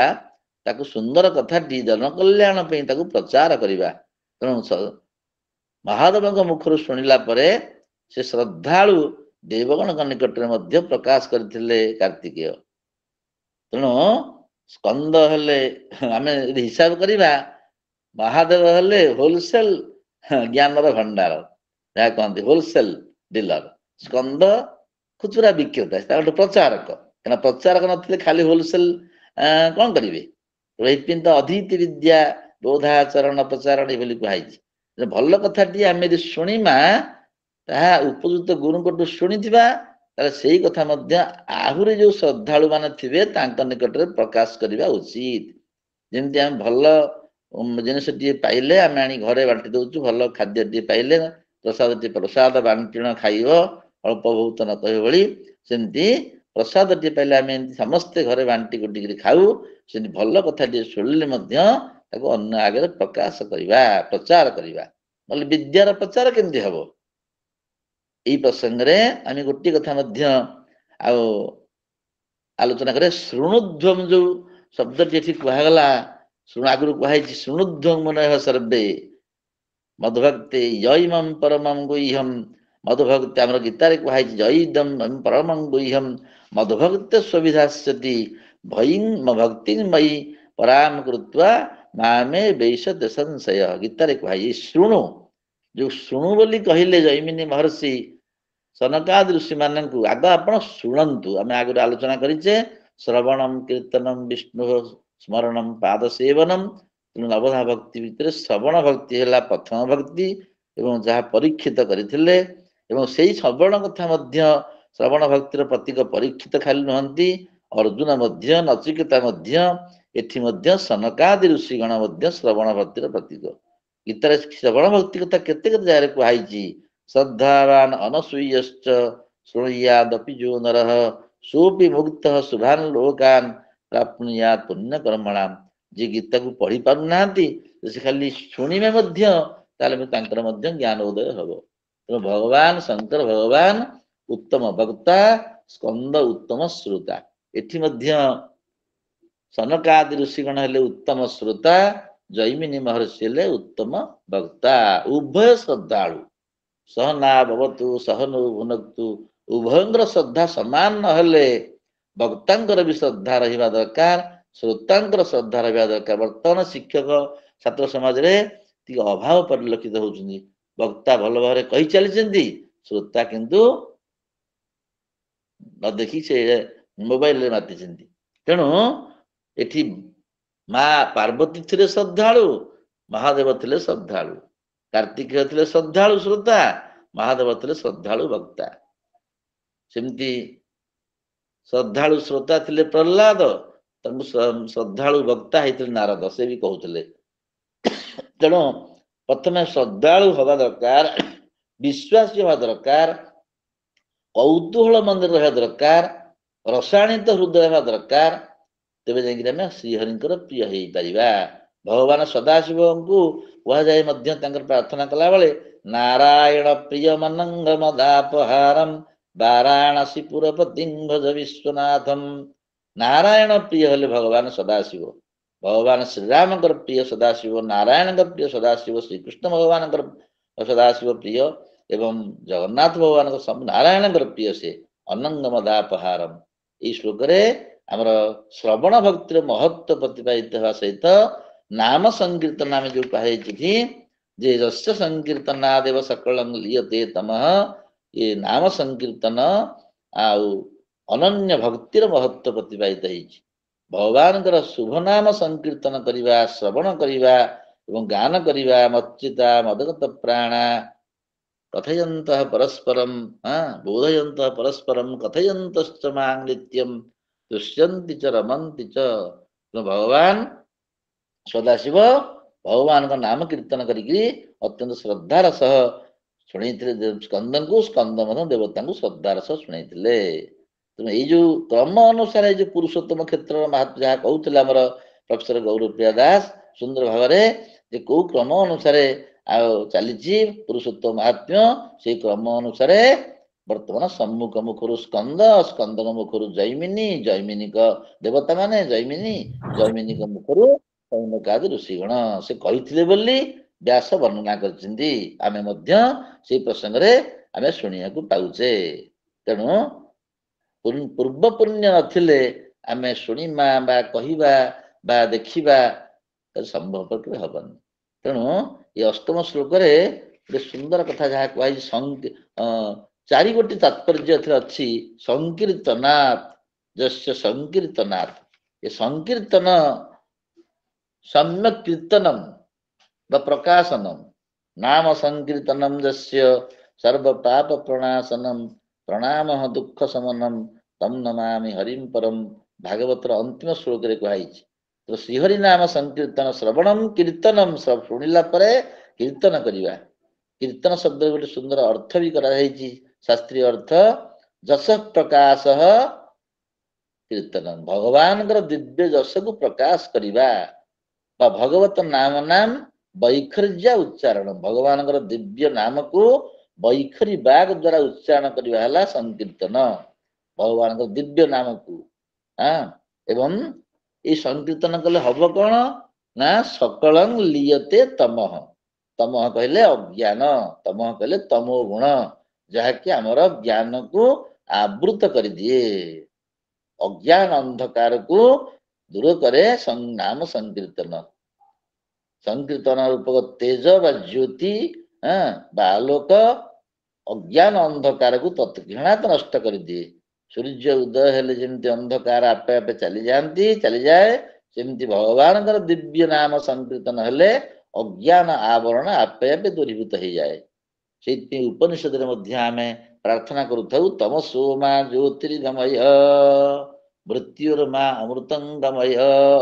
ତାକୁ ସୁନ୍ଦର କଥାଟି ଜନକଲ୍ୟାଣ ପାଇଁ ତାକୁ ପ୍ରଚାର କରିବା। ତେଣୁ ମହାଦେବଙ୍କ ମୁଖରୁ ଶୁଣିଲା ପରେ ସେ ଶ୍ରଦ୍ଧାଳୁ ଦେବଗଣଙ୍କ ନିକଟରେ ମଧ୍ୟ ପ୍ରକାଶ କରିଥିଲେ କାର୍ତ୍ତିକେୟ। ତେଣୁ ସ୍କନ୍ଦ ହେଲେ, ଆମେ ଯଦି ହିସାବ କରିବା, ମହାଦେବ ହେଲେ ହୋଲସେଲ ଜ୍ଞାନର ଭଣ୍ଡାର, ଯାହା କହନ୍ତି ହୋଲସେଲ ଡିଲର। ସ୍କନ୍ଦ ଖୁଚୁରା ବିକ୍ରେତା, ତା ଗୋଟେ ପ୍ରଚାରକ। କାରଣ ପ୍ରଚାରକ ନଥିଲେ ଖାଲି ହୋଲସେଲ କଣ କରିବେ? ଏଇଥିପାଇଁ ତ ଅଧୀତି ବିଦ୍ୟା ବୋଧାଚରଣ ପ୍ରଚାରଣ ବୋଲି କୁହାଯାଇଛି। ଭଲ କଥାଟି ଆମେ ଯଦି ଶୁଣିବା, ତାହା ଉପଯୁକ୍ତ ଗୁରୁଙ୍କଠୁ ଶୁଣିଥିବା, ତାହେଲେ ସେଇ କଥା ମଧ୍ୟ ଆହୁରି ଯୋଉ ଶ୍ରଦ୍ଧାଳୁ ମାନେ ଥିବେ ତାଙ୍କ ନିକଟରେ ପ୍ରକାଶ କରିବା ଉଚିତ। ଯେମିତି ଆମେ ଭଲ ଜିନିଷଟିଏ ପାଇଲେ ଆମେ ଆଣି ଘରେ ବାଣ୍ଟି ଦଉଛୁ, ଭଲ ଖାଦ୍ୟଟିଏ ପାଇଲେ ପ୍ରସାଦ ବାଣ୍ଟିଣ ଖାଇବ ଅଳ୍ପ ବହୁତ ନ କହିବ ଭଳି, ସେମିତି ପ୍ରସାଦଟିଏ ପାଇଲେ ଆମେ ଏମିତି ସମସ୍ତେ ଘରେ ବାଣ୍ଟି କୁଟିକିରି ଖାଉ। ସେମିତି ଭଲ କଥାଟିଏ ଶୁଣିଲେ ମଧ୍ୟ ତାକୁ ଅନ୍ୟ ଆଗରେ ପ୍ରକାଶ କରିବା, ପ୍ରଚାର କରିବା। ନହେଲେ ବିଦ୍ୟାର ପ୍ରଚାର କେମିତି ହବ? ଏଇ ପ୍ରସଙ୍ଗରେ ଆମେ ଗୋଟିଏ କଥା ମଧ୍ୟ ଆଉ ଆଲୋଚନା କରିବା। ଶୃଣୁଧ୍ୱଂ ଯୋଉ ଶବ୍ଦଟି ଏଠି କୁହାଗଲା, ଆଗରୁ କୁହାଯାଇଛି ଶୃଣୁଧ୍ୱଂ ମୁନୟଃ ସର୍ବେ ମଧୁଭକ୍ତି ୟଇମଂ ପରମଂ ଗୁହ୍ୟଂ। ମଧୁଭକ୍ତି ଆମର ଗୀତାରେ କୁହାଯାଇଛି ଜୟିଦମ୍ ପରମଂ ଗୁହ୍ୟଂ ମଧୁଭକ୍ତ ସ୍ୱବିଧାସ୍ୟତି ଭଇଂ ଭକ୍ତିମୟୀ ପରାମ କୃତ୍ୱା ମାମେ ବୈଶତ ସଂଶୟ। ଗୀତାରେ କୁହାଯାଇଛି ଶୃଣୁ। ଯୋଉ ଶୃଣୁ ବୋଲି କହିଲେ ଜୈମିନୀ ମହର୍ଷି ସନକାଦି ଋଷି ମାନଙ୍କୁ, ଆଗ ଆପଣ ଶୁଣନ୍ତୁ। ଆମେ ଆଗରୁ ଆଲୋଚନା କରିଛେ ଶ୍ରବଣಂ କୀର୍ତ୍ତନಂ ବିଷ୍ଣୁ ସ୍ମରଣಂ ପାଦ ସେବନମ୍। ତେଣୁ ନବଧା ଭକ୍ତି ଭିତରେ ଶ୍ରବଣ ଭକ୍ତି ହେଲା ପ୍ରଥମ ଭକ୍ତି, ଏବଂ ଯାହା ପରୀକ୍ଷିତ କରିଥିଲେ। ଏବଂ ସେଇ ଶ୍ରବଣ କଥା ମଧ୍ୟ, ଶ୍ରବଣ ଭକ୍ତିର ପ୍ରତୀକ ପରୀକ୍ଷିତ ଖାଲି ନୁହନ୍ତି, ଅର୍ଜୁନ ମଧ୍ୟ, ନଚିକେତା ମଧ୍ୟ, ଏଠି ମଧ୍ୟ ସନକାଦି ଋଷିଗଣ ମଧ୍ୟ ଶ୍ରବଣ ଭକ୍ତିର ପ୍ରତୀକ। ଗୀତାରେ ଶ୍ରବଣ ଭକ୍ତି କଥା କେତେ କେତେ ଜାଗାରେ କୁହାଯାଇଛି। ଶ୍ରଦ୍ଧାବାନ ଅନସୂୟଶ୍ଚ ଶୃଣୁୟାଦପି ଯୋ ନରଃ ସୋପି ମୁକ୍ତଃ ଶୁଭାନ୍ ଲୋକାନ୍ ପ୍ରାପ୍ନୁୟାତ୍ ପୁଣ୍ୟ କର୍ମଣାମ୍। ଯିଏ ଗୀତାକୁ ପଢି ପାରୁନାହାନ୍ତି, ସେ ଖାଲି ଶୁଣିବେ ମଧ୍ୟ, ତାହେଲେ ତାଙ୍କର ମଧ୍ୟ ଜ୍ଞାନ ଉଦୟ ହବ। ତେଣୁ ଭଗବାନ ଶଙ୍କର ଭଗବାନ ଉତ୍ତମ ବକ୍ତା, ସ୍କନ୍ଦ ଉତ୍ତମ ଶ୍ରୋତା। ଏଠି ମଧ୍ୟ ସନକାଦି ଋଷିଗଣ ହେଲେ ଉତ୍ତମ ଶ୍ରୋତା, ଜୈମିନୀ ମହର୍ଷି ହେଲେ ଉତ୍ତମ ବକ୍ତା। ଉଭୟ ଶ୍ରଦ୍ଧାଳୁ। ସହନା ଭବତୁ ସହନୌ ଭୁନକ୍ତୁ। ଉଭୟଙ୍କର ଶ୍ରଦ୍ଧା ସମାନ ନହେଲେ ବକ୍ତାଙ୍କର ବି ଶ୍ରଦ୍ଧା ରହିବା ଦରକାର, ଶ୍ରୋତାଙ୍କର ଶ୍ରଦ୍ଧା ରହିବା ଦରକାର। ବର୍ତ୍ତମାନ ଶିକ୍ଷକ ଛାତ୍ର ସମାଜରେ ଟିକେ ଅଭାବ ପରିଲକ୍ଷିତ ହଉଛନ୍ତି। ବକ୍ତା ଭଲ ଭାବରେ କହି ଚାଲିଛନ୍ତି, ଶ୍ରୋତା କିନ୍ତୁ ନ ଦେଖି ସେ ମୋବାଇଲରେ ମାତିଛନ୍ତି। ତେଣୁ ଏଠି ମା ପାର୍ବତୀ ଥିଲେ ଶ୍ରଦ୍ଧାଳୁ, ମହାଦେବ ଥିଲେ ଶ୍ରଦ୍ଧାଳୁ। କାର୍ତ୍ତିକେୟ ଥିଲେ ଶ୍ରଦ୍ଧାଳୁ ଶ୍ରୋତା, ମହାଦେବ ଥିଲେ ଶ୍ରଦ୍ଧାଳୁ ବକ୍ତା। ସେମିତି ଶ୍ରଦ୍ଧାଳୁ ଶ୍ରୋତା ଥିଲେ ପ୍ରହ୍ଲାଦ, ତାଙ୍କୁ ଶ୍ରଦ୍ଧାଳୁ ବକ୍ତା ହେଇଥିଲେ ନାରଦ, ସେ ବି କହୁଥିଲେ। ତେଣୁ ପ୍ରଥମେ ଶ୍ରଦ୍ଧାଳୁ ହବା ଦରକାର, ବିଶ୍ୱାସୀ ହବା ଦରକାର, କୌତୁହଳ ମନରେ ରହିବା ଦରକାର, ରସାୟନିତ ହୃଦୟ ହେବା ଦରକାର। ତେବେ ଯାଇକି ଆମେ ଶ୍ରୀହରିଙ୍କର ପ୍ରିୟ ହେଇପାରିବା। ଭଗବାନ ସଦାଶିବଙ୍କୁ କୁହାଯାଏ ମଧ୍ୟ ତାଙ୍କର ପ୍ରାର୍ଥନା କଲାବେଳେ, ନାରାୟଣ ପ୍ରିୟ ମନଙ୍ଗ ମଦାପହାରମ୍ ବାରାଣସୀ ପୁରପତିଂ ଭଜ ବିଶ୍ୱନାଥମ୍। ନାରାୟଣ ପ୍ରିୟ ହେଲେ ଭଗବାନ ସଦାଶିବ। ଭଗବାନ ଶ୍ରୀରାମଙ୍କର ପ୍ରିୟ ସଦାଶିବ, ନାରାୟଣଙ୍କ ପ୍ରିୟ ସଦାଶିବ, ଶ୍ରୀକୃଷ୍ଣ ଭଗବାନଙ୍କର ସଦାଶିବ ପ୍ରିୟ, ଏବଂ ଜଗନ୍ନାଥ ଭଗବାନଙ୍କ ନାରାୟଣଙ୍କର ପ୍ରିୟ ସେ ଅନଙ୍ଗ ମଦାପହାରମ୍। ଏଇ ଶ୍ଲୋକରେ ଆମର ଶ୍ରବଣ ଭକ୍ତିର ମହତ୍ଵ ପ୍ରତିପାଦିତ ହେବା ସହିତ ନାମ ସଂକୀର୍ତ୍ତନ ଆମେ ଯୋଉ କୁହାଯାଇଛି କି, ଯେ ଯସ୍ୟ ସଂକୀର୍ତ୍ତନାଦେବ ସକଳଂ ଲିୟତେ ତମଃ, ଏ ନାମ ସଂକୀର୍ତ୍ତନ ଆଉ ଅନନ୍ୟ ଭକ୍ତିର ମହତ୍ଵ ପ୍ରତିପାଦିତ ହେଇଛି। ଭଗବାନଙ୍କର ଶୁଭ ନାମ ସଂକୀର୍ତ୍ତନ କରିବା, ଶ୍ରବଣ କରିବା ଏବଂ ଗାନ କରିବା। ମଚ୍ଚିତା ମଦଗତ ପ୍ରାଣା କଥୟନ୍ତଃ ପରସ୍ପରମ୍ ବୋଧୟନ୍ତଃ ପରସ୍ପରମ୍ କଥୟନ୍ତଶ୍ଚ ମାଂ ନିତ୍ୟମ୍ ତୁଷ୍ୟନ୍ତି ଚ ରମନ୍ତି ଚ। ଭଗବାନ ସଦାଶିବ ଭଗବାନଙ୍କ ନାମ କୀର୍ତ୍ତନ କରିକି ଅତ୍ୟନ୍ତ ଶ୍ରଦ୍ଧାର ସହ ଶୁଣେଇଥିଲେ ସ୍କନ୍ଦଙ୍କୁ, ସ୍କନ୍ଦ ମଧ୍ୟ ଦେବତାଙ୍କୁ ଶ୍ରଦ୍ଧାର ସହ ଶୁଣେଇଥିଲେ। ତେଣୁ ଏଇ ଯୋଉ କ୍ରମ ଅନୁସାରେ ଏଇ ଯୋଉ ପୁରୁଷୋତ୍ତମ କ୍ଷେତ୍ରର ମାହାତ୍ମ୍ୟ ଯାହା କହୁଥିଲେ ଆମର ପ୍ରଫେସର ଗୌରପ୍ରିୟା ଦାସ ସୁନ୍ଦର ଭାବରେ, ଯେ କୋଉ କ୍ରମ ଅନୁସାରେ ଆଉ ଚାଲିଛି ପୁରୁଷୋତ୍ତମ ମାହାତ୍ମ୍ୟ, ସେଇ କ୍ରମ ଅନୁସାରେ ବର୍ତ୍ତମାନ ସମ୍ମୁଖ ମୁଖରୁ ସ୍କନ୍ଦ, ସ୍କନ୍ଦଙ୍କ ମୁଖରୁ ଜୈମିନୀ, ଜୈମିନୀଙ୍କ ଦେବତା ମାନେ ଜୈମିନୀ, ଜୈମିନୀଙ୍କ ମୁଖରୁ ସୌନକାଦି ଋଷିଗଣ ସେ କହିଥିଲେ ବୋଲି ବ୍ୟାସ ବର୍ଣ୍ଣନା କରିଛନ୍ତି। ଆମେ ମଧ୍ୟ ସେଇ ପ୍ରସଙ୍ଗରେ ଆମେ ଶୁଣିବାକୁ ପାଉଛେ। ତେଣୁ ପୂର୍ବ ପୁଣ୍ୟ ନଥିଲେ ଆମେ ଶୁଣିବା ବା କହିବା ବା ଦେଖିବା ସମ୍ଭବ କେବେ ହବନି। ତେଣୁ ଏ ଅଷ୍ଟମ ଶ୍ଲୋକରେ ଗୋଟେ ସୁନ୍ଦର କଥା ଯାହା କୁହାଯାଇଛି, ଚାରି ଗୋଟି ତାତ୍ପର୍ଯ୍ୟ ଏଥିରେ ଅଛି। ସଂକୀର୍ତ୍ତନାତ୍ ଯସ୍ୟ ସଂକୀର୍ତ୍ତନାତ୍, ଏ ସଂକୀର୍ତ୍ତନ ସମ୍ୟକ୍ କୀର୍ତ୍ତନମ୍ ବା ପ୍ରକାଶନମ୍, ନାମ ସଂକୀର୍ତ୍ତନମ୍ ଯସ୍ୟ ସର୍ବ ପାପ ପ୍ରଣାଶନମ୍, ପ୍ରଣାମଃ ଦୁଃଖ ଶମନମ୍, ତମ୍ ନମାମି ହରିಂ ପରମ୍। ଭାଗବତର ଅନ୍ତିମ ଶ୍ଲୋକରେ କୁହାଯାଇଛି। ତ ଶ୍ରୀହରି ନାମ ସଂକୀର୍ତ୍ତନ ଶ୍ରବଣମ୍ କୀର୍ତ୍ତନମ୍, ଶୁଣିଲା ପରେ କୀର୍ତ୍ତନ କରିବା। କୀର୍ତ୍ତନ ଶବ୍ଦରେ ଗୋଟେ ସୁନ୍ଦର ଅର୍ଥ ବି କରାଯାଇଛି, ଶାସ୍ତ୍ରୀୟ ଅର୍ଥ, ଯଶ ପ୍ରକାଶ କୀର୍ତ୍ତନ, ଭଗବାନଙ୍କର ଦିବ୍ୟ ଯଶକୁ ପ୍ରକାଶ କରିବା ବା ଭଗବତ ନାମ ନାମ ବୈଖର୍ଯ୍ୟା ଉଚ୍ଚାରଣ, ଭଗବାନଙ୍କର ଦିବ୍ୟ ନାମକୁ ବୈଖରୀ ବାଗ ଦ୍ଵାରା ଉଚ୍ଚାରଣ କରିବା ହେଲା ସଂକୀର୍ତ୍ତନ, ଭଗବାନଙ୍କର ଦିବ୍ୟ ନାମକୁ। ଏବଂ ଏଇ ସଂକୀର୍ତ୍ତନ କଲେ ହବ କଣ ନା, ସକଳଂ ଲିୟତେ ତମଃ, ତମଃ କହିଲେ ଅଜ୍ଞାନ, ତମଃ କହିଲେ ତମୋ ଗୁଣ, ଯାହାକି ଆମର ଜ୍ଞାନକୁ ଆବୃତ କରିଦିଏ, ଅଜ୍ଞାନ ଅନ୍ଧକାରକୁ ଦୂର କରେ ନାମ ସଂକୀର୍ତ୍ତନ। ସଂକୀର୍ତ୍ତନ ରୂପକ ତେଜ ବା ଜ୍ୟୋତି ବା ଆଲୋକ ଅଜ୍ଞାନ ଅନ୍ଧକାରକୁ ତତ୍କ୍ଷଣାତ୍ ନଷ୍ଟ କରିଦିଏ। ସୂର୍ଯ୍ୟ ଉଦୟ ହେଲେ ଯେମିତି ଅନ୍ଧକାର ଆପେ ଆପେ ଚାଲିଯାଏ, ସେମିତି ଭଗବାନଙ୍କର ଦିବ୍ୟ ନାମ ସଂକୀର୍ତ୍ତନ ହେଲେ ଅଜ୍ଞାନ ଆବରଣ ଆପେ ଆପେ ଦୂରୀଭୂତ ହେଇଯାଏ। ସେଇଥିପାଇଁ ଉପନିଷଦରେ ମଧ୍ୟ ଆମେ ପ୍ରାର୍ଥନା କରୁଥାଉ, ତମସୋ ମା ଜ୍ୟୋତିର୍ଗମୟ, ମୃତ୍ୟୁର୍ମା ଅମୃତଙ୍ଗମୟ,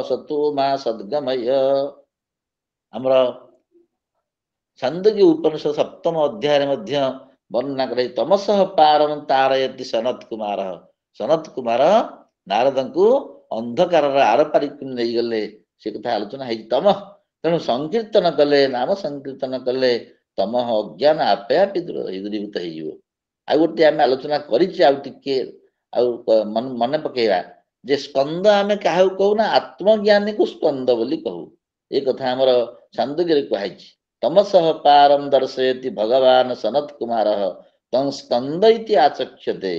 ସତୋ ମା ସଦ୍ଗମୟ। ଆମର ଛାନ୍ଦୋଗ୍ୟ ଉପନିଷଦ ସପ୍ତମ ଅଧ୍ୟାୟରେ ମଧ୍ୟ ବର୍ଣ୍ଣନା କରାଯାଇଛି, ତମସଃ ପାରଂ ତାରୟତି ସନତ କୁମାର, ସନତ କୁମାର ନାରଦଙ୍କୁ ଅନ୍ଧକାରର ଆରପାରିକୁ ନେଇଗଲେ, ସେ କଥା ଆଲୋଚନା ହେଇଛି ତମଃ। ତେଣୁ ସଂକୀର୍ତ୍ତନ କଲେ, ନାମ ସଂକୀର୍ତ୍ତନ କଲେ ତମଃ ଅଜ୍ଞାନ ଆପେ ଆପେ ଦୂରୀଭୂତ ହେଇଯିବ। ଆଉ ଗୋଟେ ଆମେ ଆଲୋଚନା କରିଛେ, ଆଉ ଟିକେ ଆଉ ମନେ ପକେଇବା, ଯେ ସ୍କନ୍ଦ ଆମେ କାହାକୁ କହୁନା, ଆତ୍ମଜ୍ଞାନୀକୁ ସ୍କନ୍ଦ ବୋଲି କହୁ। ଏ କଥା ଆମର ଛାନ୍ଦୋଗ୍ୟରେ କୁହାଯାଇଛି, ତମସଃ ପାରଂ ଦର୍ଶୟତି ଭଗବାନ ସନତ କୁମାର, ତଂ ସ୍କନ୍ଦ ଇତି ଆଚକ୍ଷ୍ୟତେ,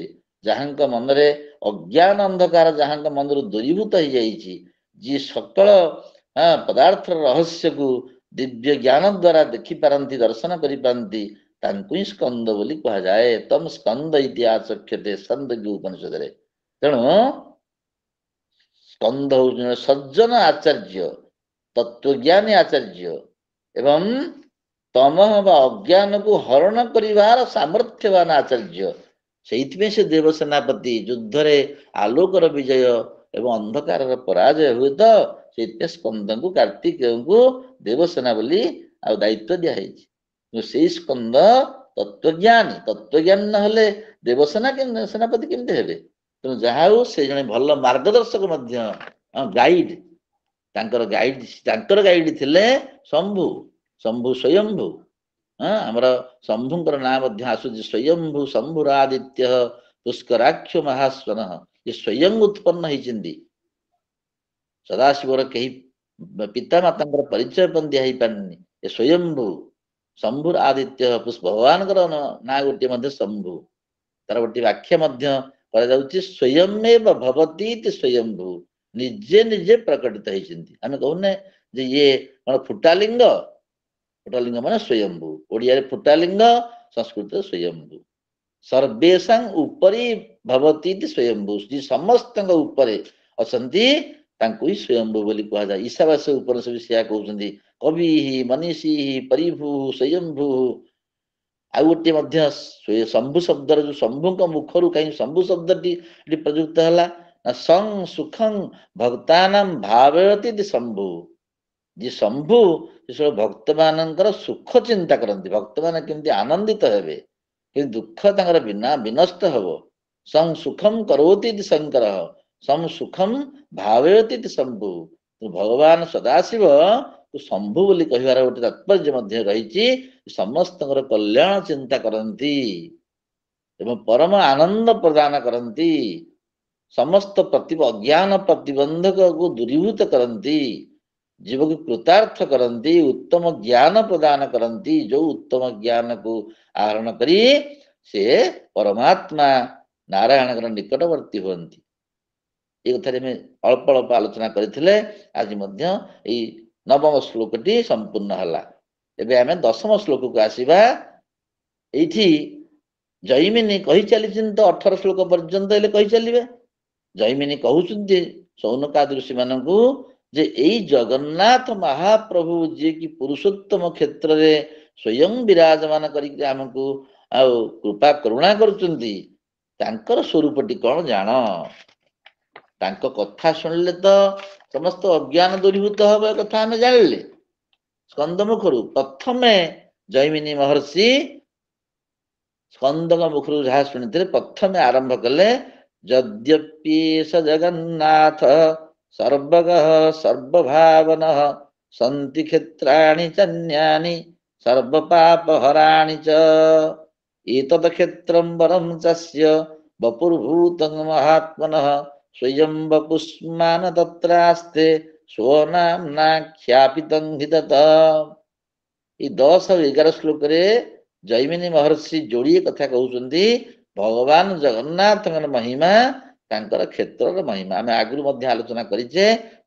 ଯାହାଙ୍କ ମନରେ ଅଜ୍ଞାନ ଅନ୍ଧକାର ଯାହାଙ୍କ ମନରୁ ଦୂରୀଭୂତ ହେଇଯାଇଛି, ଯିଏ ସକଳ ପଦାର୍ଥର ରହସ୍ୟକୁ ଦିବ୍ୟ ଜ୍ଞାନ ଦ୍ୱାରା ଦେଖିପାରନ୍ତି, ଦର୍ଶନ କରିପାରନ୍ତି, ତାଙ୍କୁ ହିଁ ସ୍କନ୍ଦ ବୋଲି କୁହାଯାଏ। ତମ୍ ସ୍କନ୍ଦ ଇତି ଆଚକ୍ଷ୍ୟତେ, ଛାନ୍ଦୋଗ୍ୟ ଉପନିଷଦରେ। ତେଣୁ ସ୍କନ୍ଦ ହଉଛନ୍ତି ସଜ୍ଜନ ଆଚାର୍ଯ୍ୟ, ତତ୍ଵଜ୍ଞାନୀ ଆଚାର୍ଯ୍ୟ, ଏବଂ ତମଃ ବା ଅଜ୍ଞାନକୁ ହରଣ କରିବାର ସାମର୍ଥ୍ୟବାନ ଆଚାର୍ଯ୍ୟ। ସେଇଥିପାଇଁ ସେ ଦେବସେନାପତି, ଯୁଦ୍ଧରେ ଆଲୋକର ବିଜୟ ଏବଂ ଅନ୍ଧକାରର ପରାଜୟ ହୁଏ, ତ ସେଇଥିପାଇଁ ସ୍କନ୍ଦଙ୍କୁ, କାର୍ତ୍ତିକେୟଙ୍କୁ ଦେବସେନା ବୋଲି ଆଉ ଦାୟିତ୍ୱ ଦିଆହେଇଛି। ସେଇ ସ୍କନ୍ଦ ତତ୍ଵଜ୍ଞାନୀ, ତତ୍ଵଜ୍ଞାନୀ ନହେଲେ ଦେବସେନା ସେନାପତି କେମିତି ହେବେ? ତେଣୁ ଯାହା ହଉ ସେ ଜଣେ ଭଲ ମାର୍ଗଦର୍ଶକ ମଧ୍ୟ, ଗାଇଡ, ତାଙ୍କର ଗାଇଡ ଥିଲେ ଶମ୍ଭୁ, ଶମ୍ଭୁ ସ୍ୱୟମ୍ଭୁ। ଆମର ଶମ୍ଭୁଙ୍କର ନାଁ ମଧ୍ୟ ଆସୁଛି, ସ୍ୱୟମ୍ଭୁ ଶମ୍ଭୁରାଦିତ୍ୟ ପୁଷ୍କରାକ୍ଷ ମହାସ୍ୱନ, ଏ ସ୍ୱୟଂ ଉତ୍ପନ୍ନ ହେଇଛନ୍ତି। ସଦାଶିବର କେହି ପିତାମାତାଙ୍କର ପରିଚୟ ମଧ୍ୟ ଦିଆ ହେଇପାରିନି, ଏ ସ୍ୱୟମ୍ଭୁ ଶମ୍ଭୁର ଆଦିତ୍ୟ, ଭଗବାନଙ୍କର ନାଁ ଗୋଟିଏ ମଧ୍ୟ ଶମ୍ଭୁ। ତାର ଗୋଟିଏ ବ୍ୟାଖ୍ୟା ମଧ୍ୟ କରାଯାଉଛି, ସ୍ୱୟମେବ ଭବତି ଇତି ସ୍ୱୟମ୍ଭୁ, ନିଜେ ନିଜେ ପ୍ରକଟିତ ହେଇଛନ୍ତି। ଆମେ କହୁନେ ଯେ ଇଏ କଣ ଫୁଟାଲିଙ୍ଗ, ଫୁଟାଲିଙ୍ଗ ମାନେ ସ୍ୱୟମ୍ଭୁ, ଓଡିଆରେ ଫୁଟାଲିଙ୍ଗ, ସଂସ୍କୃତରେ ସ୍ୱୟମ୍ଭୁ। ସର୍ବେଷାଂ ଉପରି ଭବତି ଇତି ସ୍ୱୟମ୍ଭୁ, ଯିଏ ସମସ୍ତଙ୍କ ଉପରେ ଅଛନ୍ତି ତାଙ୍କୁ ହିଁ ସ୍ୱୟମ୍ଭୁ ବୋଲି କୁହାଯାଏ। ଈଶାବାସ୍ୟ ଉପନିଷଦ ସେଇଆ କହୁଛନ୍ତି, କବି ମନୀଷୀ ପରିଭୁ ସ୍ୱୟମ୍ଭୁ। ଆଉ ଗୋଟିଏ ମଧ୍ୟ ଶମ୍ଭୁ ଶବ୍ଦର ଯୋଉ ଶମ୍ଭୁଙ୍କ ମୁଖରୁ କାହିଁକି ଶମ୍ଭୁ ଶବ୍ଦଟି ପ୍ରଯୁକ୍ତ ହେଲା ନା, ସଂ ସୁଖଂ ଭକ୍ତାନାଂ ଭାବୟତି ଶମ୍ଭୁ, ଯେ ଶମ୍ଭୁ ସେ ସବୁ ଭକ୍ତମାନଙ୍କର ସୁଖ ଚିନ୍ତା କରନ୍ତି, ଭକ୍ତମାନେ କେମିତି ଆନନ୍ଦିତ ହେବେ, କିନ୍ତୁ ଦୁଃଖ ତାଙ୍କର ବିନଷ୍ଟ ହବ। ସଂ ସୁଖମ କରୋତି ଇତି ଶଙ୍କର, ସଂ ସୁଖମ ଭାବୟତି ଇତି ଶମ୍ଭୁ। ଭଗବାନ ସଦାଶିବ ଶମ୍ଭୁ ବୋଲି କହିବାର ଗୋଟେ ତାତ୍ପର୍ଯ୍ୟ ମଧ୍ୟ ରହିଛି। ସମସ୍ତଙ୍କର କଲ୍ୟାଣ ଚିନ୍ତା କରନ୍ତି ଏବଂ ପରମ ଆନନ୍ଦ ପ୍ରଦାନ କରନ୍ତି, ସମସ୍ତ ଅଜ୍ଞାନ ପ୍ରତିବନ୍ଧକକୁ ଦୂରୀଭୂତ କରନ୍ତି, ଜୀବକୁ କୃତାର୍ଥ କରନ୍ତି, ଉତ୍ତମ ଜ୍ଞାନ ପ୍ରଦାନ କରନ୍ତି। ଯୋଉ ଉତ୍ତମ ଜ୍ଞାନକୁ ଆହରଣ କରି ସେ ପରମାତ୍ମା ନାରାୟଣଙ୍କର ନିକଟବର୍ତ୍ତୀ ହୁଅନ୍ତି। ଏ କଥାରେ ଆମେ ଅଳ୍ପ ଅଳ୍ପ ଆଲୋଚନା କରିଥିଲେ। ଆଜି ମଧ୍ୟ ଏଇ 9ମ ଶ୍ଲୋକଟି ସମ୍ପୂର୍ଣ୍ଣ ହେଲା। ଏବେ ଆମେ 10ମ ଶ୍ଲୋକକୁ ଆସିବା। ଏଇଠି ଜୈମିନୀ କହି ଚାଲିଛନ୍ତି ତ 18 ଶ୍ଲୋକ ପର୍ଯ୍ୟନ୍ତ ହେଲେ କହି ଚାଲିବେ। ଜୈମିନୀ କହୁଛନ୍ତି ସୌନକାଦି ଋଷିମାନଙ୍କୁ ଯେ ଏଇ ଜଗନ୍ନାଥ ମହାପ୍ରଭୁ ଯିଏକି ପୁରୁଷୋତ୍ତମ କ୍ଷେତ୍ରରେ ସ୍ୱୟଂ ବିରାଜମାନ କରିକି ଆମକୁ ଆଉ କୃପା କରୁଣା କରୁଛନ୍ତି, ତାଙ୍କର ସ୍ୱରୂପଟି କଣ ଜାଣ। ତାଙ୍କ କଥା ଶୁଣିଲେ ତ ସମସ୍ତ ଅଜ୍ଞାନ ଦୂରୀଭୂତ ହବ, ଏ କଥା ଆମେ ଜାଣିଲେ। ସ୍କନ୍ଦ ମୁଖରୁ ପ୍ରଥମେ ଜୈମିନୀ ମହର୍ଷି ସ୍କନ୍ଦଙ୍କ ମୁଖରୁ ଯାହା ଶୁଣିଥିଲେ ପ୍ରଥମେ ଆରମ୍ଭ କଲେ, ଯଦ୍ୟପି ସ ଜଗନ୍ନାଥ ସର୍ବଗଃ ସର୍ବଭାବନଃ ସନ୍ତି କ୍ଷେତ୍ରାଣି ଚନ୍ୟାନି ସର୍ବପାପହରାଣि ଚ ଏତତ୍ କ୍ଷେତ୍ରಂ ବରଂ ଚସ୍ୟ ବପୁର୍ଭୂତଂ ମହାତ୍ମନଃ ସ୍ୱୟଂ ବପୁଷ୍ମାନ ତତ୍ରାସ୍ତେ ସ୍ୱନାମ୍ନା ଖ୍ୟାପିତଂ ହି ତତଃ। ଏଇ 10 ଆଉ 11 ଶ୍ଲୋକରେ ଜୈମିନୀ ମହର୍ଷି ଯୋଡ଼ିଏ କଥା କହୁଛନ୍ତି। ଭଗବାନ ଜଗନ୍ନାଥଙ୍କର ମହିମା, ତାଙ୍କର କ୍ଷେତ୍ରର ମହିମା ଆମେ ଆଗରୁ ମଧ୍ୟ ଆଲୋଚନା କରିଛେ।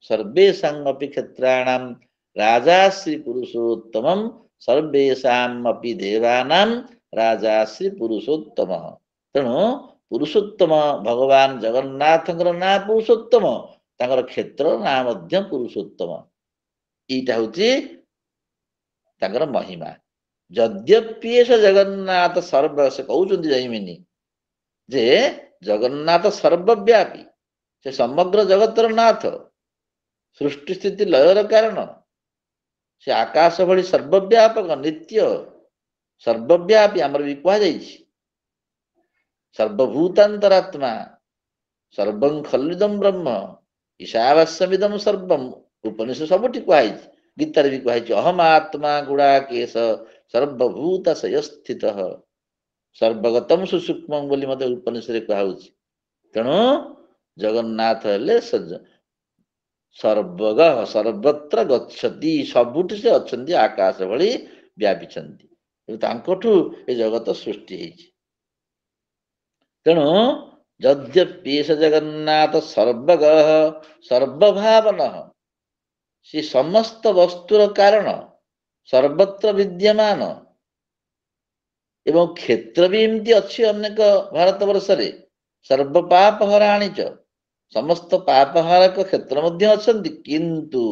ସର୍ବେଷାଂ ଅପି କ୍ଷେତ୍ରାଣାମ୍ ରାଜା ଶ୍ରୀ ପୁରୁଷୋତ୍ତମଂ ସର୍ବେଷାଂ ଅପି ଦେବାନାଂ ରାଜା ଶ୍ରୀ ପୁରୁଷୋତ୍ତମ। ତେଣୁ ପୁରୁଷୋତ୍ତମ ଭଗବାନ ଜଗନ୍ନାଥଙ୍କର ନାଁ ପୁରୁଷୋତ୍ତମ, ତାଙ୍କର କ୍ଷେତ୍ର ନାଁ ମଧ୍ୟ ପୁରୁଷୋତ୍ତମ। ଏଇଟା ହଉଛି ତାଙ୍କର ମହିମା। ଯଦ୍ୟପି ସ ଜଗନ୍ନାଥ ସର୍ବ, ସେ କହୁଛନ୍ତି ଜୈମିନୀ ଯେ ଜଗନ୍ନାଥ ସର୍ବବ୍ୟାପୀ, ସେ ସମଗ୍ର ଜଗତର ନାଥ, ସୃଷ୍ଟି ସ୍ଥିତି ଲୟର କାରଣ, ସେ ଆକାଶ ଭଳି ସର୍ବବ୍ୟାପକ, ନିତ୍ୟ, ସର୍ବବ୍ୟାପୀ ଆମର ବି କୁହାଯାଇଛି। ସର୍ବଭୂତାନ୍ତରାତ୍ମା, ସର୍ବଂ ଖଲ୍ବିଦଂ ବ୍ରହ୍ମ, ଈଶାବାସ୍ୟମିଦଂ ସର୍ବଂ, ଉପନିଷଦ ସବୁଠି କୁହାଯାଇଛି। ଗୀତାରେ ବି କୁହାଯାଇଛି ଅହମାତ୍ମା ଗୁଡ଼ାକେଶ ସର୍ବଭୂତ ସୟସ୍ଥିତ ସର୍ବଗତମ ସୁସୂକ୍ଷ୍ମଂ ବୋଲି ମଧ୍ୟ ଉପନିଷଦରେ କୁହାଉଛି। ତେଣୁ ଜଗନ୍ନାଥ ହେଲେ ସର୍ବଗଃ, ସର୍ବତ୍ର ଗଚ୍ଛତି, ସବୁଠି ସେ ଅଛନ୍ତି, ଆକାଶ ଭଳି ବ୍ୟାପିଛନ୍ତି। ତାଙ୍କଠୁ ଏ ଜଗତ ସୃଷ୍ଟି ହେଇଛି। ତେଣୁ ଯଦ୍ୟପି ସ ଜଗନ୍ନାଥ ସର୍ବଗଃ ସର୍ବଭାବନଃ, ସେ ସମସ୍ତ ବସ୍ତୁର କାରଣ, ସର୍ବତ୍ର ବିଦ୍ୟମାନ, ଏବଂ କ୍ଷେତ୍ର ବି ଏମିତି ଅଛି ଅନେକ ଭାରତ ବର୍ଷରେ। ସର୍ବପାପ ହରାଣିଚ, ସମସ୍ତ ପାପହାରକ କ୍ଷେତ୍ର ମଧ୍ୟ ଅଛନ୍ତି। କିନ୍ତୁ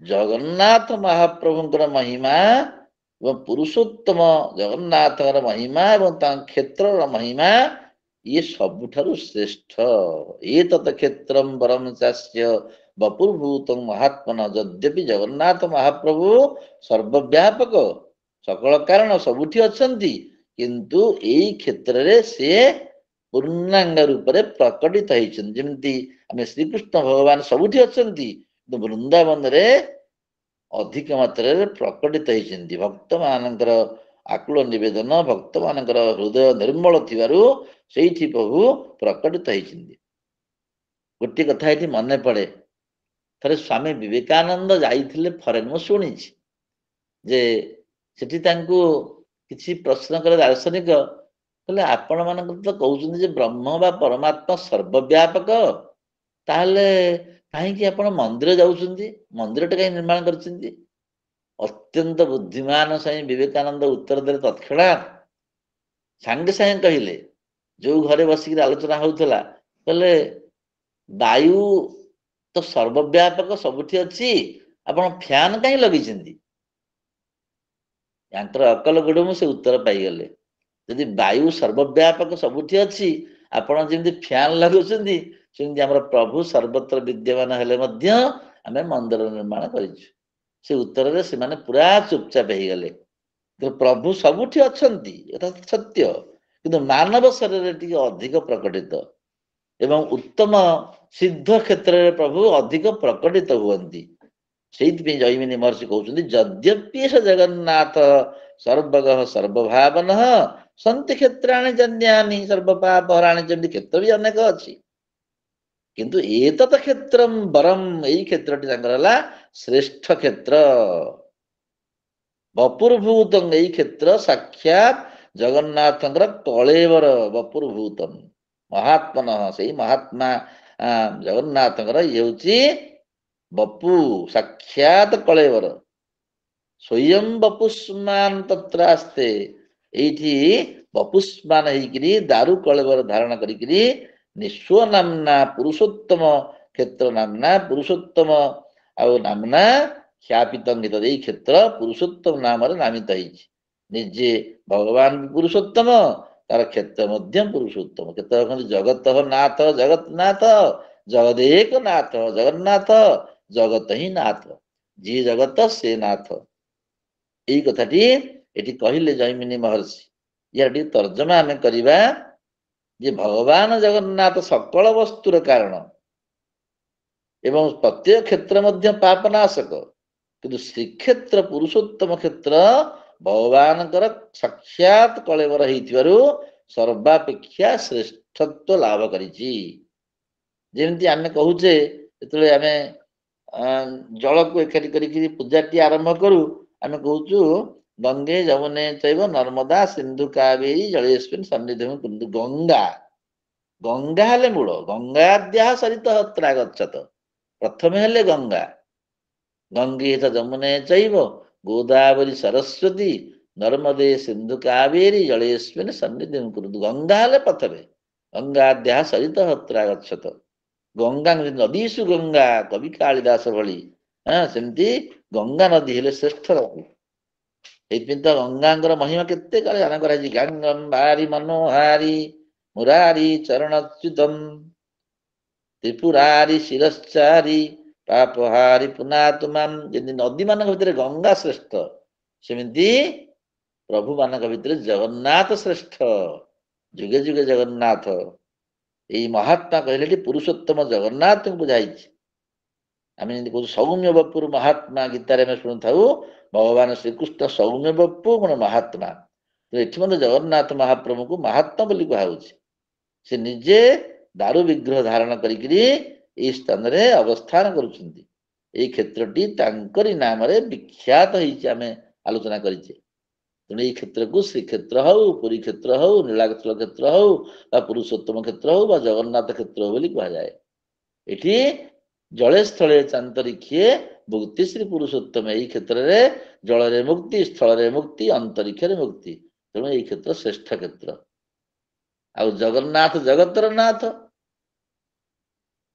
ଜଗନ୍ନାଥ ମହାପ୍ରଭୁଙ୍କର ମହିମା ଏବଂ ପୁରୁଷୋତ୍ତମ ଜଗନ୍ନାଥଙ୍କର ମହିମା ଏବଂ ତାଙ୍କ କ୍ଷେତ୍ରର ମହିମା, ଇଏ ସବୁଠାରୁ ଶ୍ରେଷ୍ଠ। ଏତତ୍ କ୍ଷେତ୍ରଂ ବରଂ ଚାସ୍ୟ ବପୁର୍ଭୂତଂ ମହାତ୍ମନ। ଯଦ୍ୟପି ଜଗନ୍ନାଥ ମହାପ୍ରଭୁ ସର୍ବବ୍ୟାପକ, ସକଳ କାରଣ, ସବୁଠି ଅଛନ୍ତି, କିନ୍ତୁ ଏଇ କ୍ଷେତ୍ରରେ ସେ ପୂର୍ଣ୍ଣାଙ୍ଗ ରୂପରେ ପ୍ରକଟିତ ହେଇଛନ୍ତି। ଯେମିତି ଆମେ ଶ୍ରୀକୃଷ୍ଣ ଭଗବାନ ସବୁଠି ଅଛନ୍ତି, କିନ୍ତୁ ବୃନ୍ଦାବନରେ ଅଧିକ ମାତ୍ରାରେ ପ୍ରକଟିତ ହେଇଛନ୍ତି। ଭକ୍ତମାନଙ୍କର ଆକୁଳ ନିବେଦନ, ଭକ୍ତମାନଙ୍କର ହୃଦୟ ନିର୍ମଳ ଥିବାରୁ ସେଇଠି ପ୍ରଭୁ ପ୍ରକଟିତ ହେଇଛନ୍ତି। ଗୋଟିଏ କଥା ଏଠି ମନେ ପଡେ, ଥରେ ସ୍ୱାମୀ ବିବେକାନନ୍ଦ ଯାଇଥିଲେ ଫରେନ୍, ମୁଁ ଶୁଣିଛି ଯେ ସେଠି ତାଙ୍କୁ କିଛି ପ୍ରଶ୍ନ କଲେ ଦାର୍ଶନିକ, କହିଲେ ଆପଣ ମାନଙ୍କୁ ତ କହୁଛନ୍ତି ଯେ ବ୍ରହ୍ମ ବା ପରମାତ୍ମା ସର୍ବବ୍ୟାପକ, ତାହେଲେ କାହିଁକି ଆପଣ ମନ୍ଦିର ଯାଉଛନ୍ତି, ମନ୍ଦିରଟେ କାହିଁ ନିର୍ମାଣ କରିଛନ୍ତି? ଅତ୍ୟନ୍ତ ବୁଦ୍ଧିମାନ ସ୍ୱାମୀ ବିବେକାନନ୍ଦ ଉତ୍ତର ଦେଲେ ତତ୍କ୍ଷଣାତ୍, ସାଙ୍ଗେ ସାଙ୍ଗେ କହିଲେ, ଯୋଉ ଘରେ ବସିକି ଆଲୋଚନା ହଉଥିଲା, କହିଲେ ବାୟୁ ତ ସର୍ବବ୍ୟାପକ, ସବୁଠି ଅଛି, ଆପଣ ଫ୍ୟାନ କାହିଁ ଲଗେଇଛନ୍ତି? ୟାଙ୍କର ଅକଲ ଗୁଡୁମୁ ସେ ଉତ୍ତର ପାଇଗଲେ। ଯଦି ବାୟୁ ସର୍ବବ୍ୟାପକ ସବୁଠି ଅଛି, ଆପଣ ଯେମିତି ଫ୍ୟାନ ଲଗାଉଛନ୍ତି, ସେମିତି ଆମର ପ୍ରଭୁ ସର୍ବତ୍ର ବିଦ୍ୟମାନ ହେଲେ ମଧ୍ୟ ଆମେ ମନ୍ଦିର ନିର୍ମାଣ କରିଛୁ। ସେ ଉତ୍ତରରେ ସେମାନେ ପୁରା ଚୁପଚାପ ହେଇଗଲେ। ପ୍ରଭୁ ସବୁଠି ଅଛନ୍ତି, ଏଟା ସତ୍ୟ, କିନ୍ତୁ ମାନବ ଶରୀରରେ ଟିକେ ଅଧିକ ପ୍ରକଟିତ ଏବଂ ଉତ୍ତମ ସିଦ୍ଧ କ୍ଷେତ୍ରରେ ପ୍ରଭୁ ଅଧିକ ପ୍ରକଟିତ ହୁଅନ୍ତି। ସେଇଥିପାଇଁ ଜୈମିନୀ ମହର୍ଷି କହୁଛନ୍ତି, ଯଦ୍ୟପି ସ ଜଗନ୍ନାଥ ସର୍ବଗଃ ସର୍ବଭାବନଃ ସନ୍ତି କ୍ଷେତ୍ରାଣି ଜନ୍ୟାନି ସର୍ବପାପହରାଣି, ଯେମିତି କ୍ଷେତ୍ର ବି ଅନେକ ଅଛି, କିନ୍ତୁ ଏତତ କ୍ଷେତ୍ରମ୍ ବରମ୍, ଏଇ କ୍ଷେତ୍ରଟି ତାଙ୍କର ହେଲା ଶ୍ରେଷ୍ଠ କ୍ଷେତ୍ର। ବପୁର୍ଭୂତଂ, ଏଇ କ୍ଷେତ୍ର ସାକ୍ଷାତ ଜଗନ୍ନାଥଙ୍କର କଳେବର। ବପୁର୍ଭୂତଂ ମହାତ୍ମନଃ, ସେଇ ମହାତ୍ମା ଜଗନ୍ନାଥଙ୍କର ଇଏ ହଉଛି ବପୁ, ସାକ୍ଷାତ କଳେବର। ସ୍ୱୟଂ ବପୁଷ୍ମାନ ତତ୍ର ଆସ୍ତେ, ଏଇଠି ବପୁଷ୍ମାନ ହେଇକିରି ଦାରୁ କଳେବର ଧାରଣ କରିକିରି ନିଃସ୍ୱ ନାମ୍ନା ପୁରୁଷୋତ୍ତମ କ୍ଷେତ୍ର ନାମ୍ନା ପୁରୁଷୋତ୍ତମ ଆଉ ନାମ୍ନା ଖ୍ୟାପିତଙ୍ଗିତ, ଏଇ କ୍ଷେତ୍ର ପୁରୁଷୋତ୍ତମ ନାମରେ ନାମିତ ହେଇଛି। ନିଜେ ଭଗବାନ ପୁରୁଷୋତ୍ତମ, ତାର କ୍ଷେତ୍ର ମଧ୍ୟ ପୁରୁଷୋତ୍ତମ। କେତେ ରଖନ୍ତି, ଜଗତ ନାଥ ଜଗନ୍ନାଥ, ଜଗଦେକ ନାଥ ଜଗନ୍ନାଥ, ଜଗତ ହିଁ ନାଥ, ଯିଏ ଜଗତ ସେ ନାଥ। ଏଇ କଥାଟି ଏଠି କହିଲେ ଜୈମିନୀ ମହର୍ଷି। ୟାର ଟିକେ ତର୍ଜମା ଆମେ କରିବା ଯେ ଭଗବାନ ଜଗନ୍ନାଥ ସକଳ ବସ୍ତୁର କାରଣ ଏବଂ ପ୍ରତ୍ୟେକ କ୍ଷେତ୍ର ମଧ୍ୟ ପାପନାଶକ, କିନ୍ତୁ ଶ୍ରୀକ୍ଷେତ୍ର ପୁରୁଷୋତ୍ତମ କ୍ଷେତ୍ର ଭଗବାନଙ୍କର ସାକ୍ଷାତ କଳେବର ହେଇଥିବାରୁ ସର୍ବାପେକ୍ଷା ଶ୍ରେଷ୍ଠତ୍ୱ ଲାଭ କରିଛି। ଯେମିତି ଆମେ କହୁଛେ, ଯେତେବେଳେ ଆମେ ଜଳକୁ ଏକାଠି କରିକି ପୂଜାଟି ଆରମ୍ଭ କରୁ, ଆମେ କହୁଛୁ ଗଙ୍ଗେ ଯମୁନେ ଚୈବ ନର୍ମଦା ସିନ୍ଧୁ କାବେରୀ ଜଳେସ୍ମିନ୍ ସନ୍ନିଧିଂ କୁରୁ। ଗଙ୍ଗା, ଗଙ୍ଗା ହେଲେ ମୂଳ, ଗଙ୍ଗାଦ୍ୟାଃ ସରିତଃ ଅତ୍ର ଆଗଚ୍ଛତ, ପ୍ରଥମେ ହେଲେ ଗଙ୍ଗା। ଗଙ୍ଗେ ଚ ଯମୁନେ ଚୈବ ଗୋଦାବରୀ ସରସ୍ୱତୀ ନର୍ମଦେ ସିନ୍ଧୁ କାବେରୀ ଜଳେସ୍ମିନ୍ ସନ୍ନିଧିଂ କୁରୁ। ଗଙ୍ଗା ହେଲେ ପ୍ରଥମେ, ଗଙ୍ଗାଦ୍ୟାଃ ସରିତଃ ଅତ୍ର ଆଗଚ୍ଛତ। ଗଙ୍ଗା ନଦୀଷୁ ଗଙ୍ଗା, କବି କାଳିଦାସ ଭଳି, ସେମିତି ଗଙ୍ଗା ନଦୀ ହେଲେ ଶ୍ରେଷ୍ଠ ନଦୀ। ଏଇଥିପାଇଁ ତ ଗଙ୍ଗାଙ୍କର ମହିମା କେତେ କାଳେ ଗାନ କରାଯାଇଛି, ଗଙ୍ଗମ୍ ଭାରି ମନୋହାରୀ ମୁରାରୀ ଚରଣଚ୍ୟୁତମ୍ ତ୍ରିପୁରାରୀ ଶିରଶ୍ଚାରୀ ପାପହାରୀ ପୁନାତୁମାମ୍। ଯେମିତି ନଦୀ ମାନଙ୍କ ଭିତରେ ଗଙ୍ଗା ଶ୍ରେଷ୍ଠ, ସେମିତି ପ୍ରଭୁ ମାନଙ୍କ ଭିତରେ ଜଗନ୍ନାଥ ଶ୍ରେଷ୍ଠ, ଯୁଗେ ଯୁଗେ ଜଗନ୍ନାଥ। ଏଇ ମହାତ୍ମା କହିଲେ ଏଠି ପୁରୁଷୋତ୍ତମ ଜଗନ୍ନାଥଙ୍କୁ ବୁଝାଇଛି। ଆମେ ଯେମିତି କହୁଛୁ ସୌମ୍ୟ ବପୁର ମହାତ୍ମା, ଗୀତାରେ ଆମେ ଶୁଣିଥାଉ ଭଗବାନ ଶ୍ରୀକୃଷ୍ଣ ସୌମ୍ୟ ବପୁ କଣ ମହାତ୍ମା। ଏଠି ମଧ୍ୟ ଜଗନ୍ନାଥ ମହାପ୍ରଭୁଙ୍କୁ ମହାତ୍ମା ବୋଲି କୁହାଯାଉଛି। ସେ ନିଜେ ଦାରୁ ବିଗ୍ରହ ଧାରଣ କରିକିରି ଏଇ ସ୍ଥାନରେ ଅବସ୍ଥାନ କରୁଛନ୍ତି। ଏଇ କ୍ଷେତ୍ରଟି ତାଙ୍କରି ନାମରେ ବିଖ୍ୟାତ ହେଇଛି, ଆମେ ଆଲୋଚନା କରିଛେ। ତେଣୁ ଏଇ କ୍ଷେତ୍ରକୁ ଶ୍ରୀକ୍ଷେତ୍ର ହଉ, ପୁରୀ କ୍ଷେତ୍ର ହଉ, ନୀଳାଚଳ କ୍ଷେତ୍ର ହଉ, ବା ପୁରୁଷୋତ୍ତମ କ୍ଷେତ୍ର ହଉ, ବା ଜଗନ୍ନାଥ କ୍ଷେତ୍ର ବୋଲି କୁହାଯାଏ। ଏଠି ଜଳେ ସ୍ଥଳେ ଚାନ୍ତରିକ୍ଷେ ମୁକ୍ତି ଶ୍ରୀ ପୁରୁଷୋତ୍ତମ, ଏଇ କ୍ଷେତ୍ରରେ ଜଳରେ ମୁକ୍ତି, ସ୍ଥଳରେ ମୁକ୍ତି, ଅନ୍ତରିକ୍ଷରେ ମୁକ୍ତି। ତେଣୁ ଏଇ କ୍ଷେତ୍ର ଶ୍ରେଷ୍ଠ କ୍ଷେତ୍ର। ଆଉ ଜଗନ୍ନାଥ ଜଗତର ନାଥ,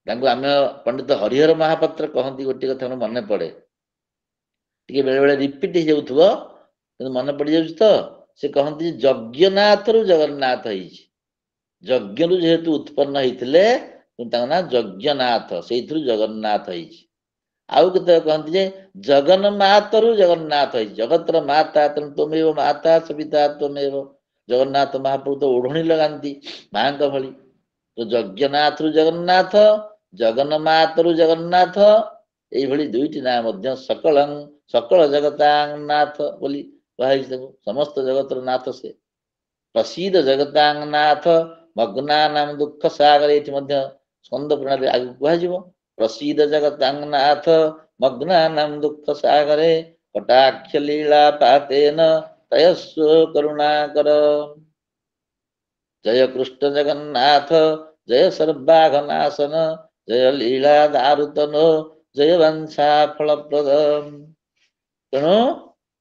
ତାଙ୍କୁ ଆମେ ପଣ୍ଡିତ ହରିହର ମହାପାତ୍ର କହନ୍ତି। ଗୋଟିଏ କଥା ମୋର ମନେ ପଡେ, ଟିକେ ବେଳେ ବେଳେ ରିପିଟ ହେଇଯାଉଥିବ କିନ୍ତୁ ମନେ ପଡିଯାଉଛି ତ। ସେ କହନ୍ତି ଯଜ୍ଞନାଥରୁ ଜଗନ୍ନାଥ ହେଇଛି, ଯଜ୍ଞରୁ ଯେହେତୁ ଉତ୍ପନ୍ନ ହେଇଥିଲେ ତାଙ୍କ ନାଁ ଯଜ୍ଞନାଥ, ସେଇଥିରୁ ଜଗନ୍ନାଥ ହେଇଛି। ଆଉ କେତେବେଳେ କହନ୍ତି ଯେ ଜଗନ ମାତରୁ ଜଗନ୍ନାଥ ହେଇଛି, ଜଗତର ମାତା ତେଣୁ ତ୍ୱମେବ ମାତା ସବିତା ତ୍ୱମେବ। ଜଗନ୍ନାଥ ମହାପ୍ରଭୁ ତ ଓଢଣୀ ଲଗାନ୍ତି ମାଙ୍କ ଭଳି। ତ ଯଜ୍ଞନାଥରୁ ଜଗନ୍ନାଥ, ଜଗନ୍ମାତରୁ ଜଗନ୍ନାଥ, ଏଇଭଳି ଦୁଇଟି ନାଁ ମଧ୍ୟ ସକଳ ଜଗତାଂନାଥ ବୋଲି କୁହାଯାଇଛି। ତାକୁ ସମସ୍ତ ଜଗତର ନାଥ ସେ। ପ୍ରସିଦ୍ଧ ଜଗତାଂନାଥ ମଗ୍ନାନାଂ ଦୁଃଖ ସାଗର, ଏଇଠି ମଧ୍ୟ ସ୍କନ୍ଦ ପୁରାଣରେ ଆଗକୁ କୁହାଯିବ ପ୍ରସିଦ୍ଧ ଜଗତାଂନାଥ ମଗ୍ନାନାଂ ଦୁଃଖ ସାଗରେ କଟାକ୍ଷ ଲୀଳା ପାତେନ ତୟସ୍ଵ କରୁଣାକର। ଜୟ କୃଷ୍ଣ ଜଗନ୍ନାଥ ଜୟ ସର୍ବାଘନାଶନ, ଜୟ ଲୀଳା ଦାରୁତନ, ଜୟ ବଂଶା ଫଳପ୍ରଦ। ତେଣୁ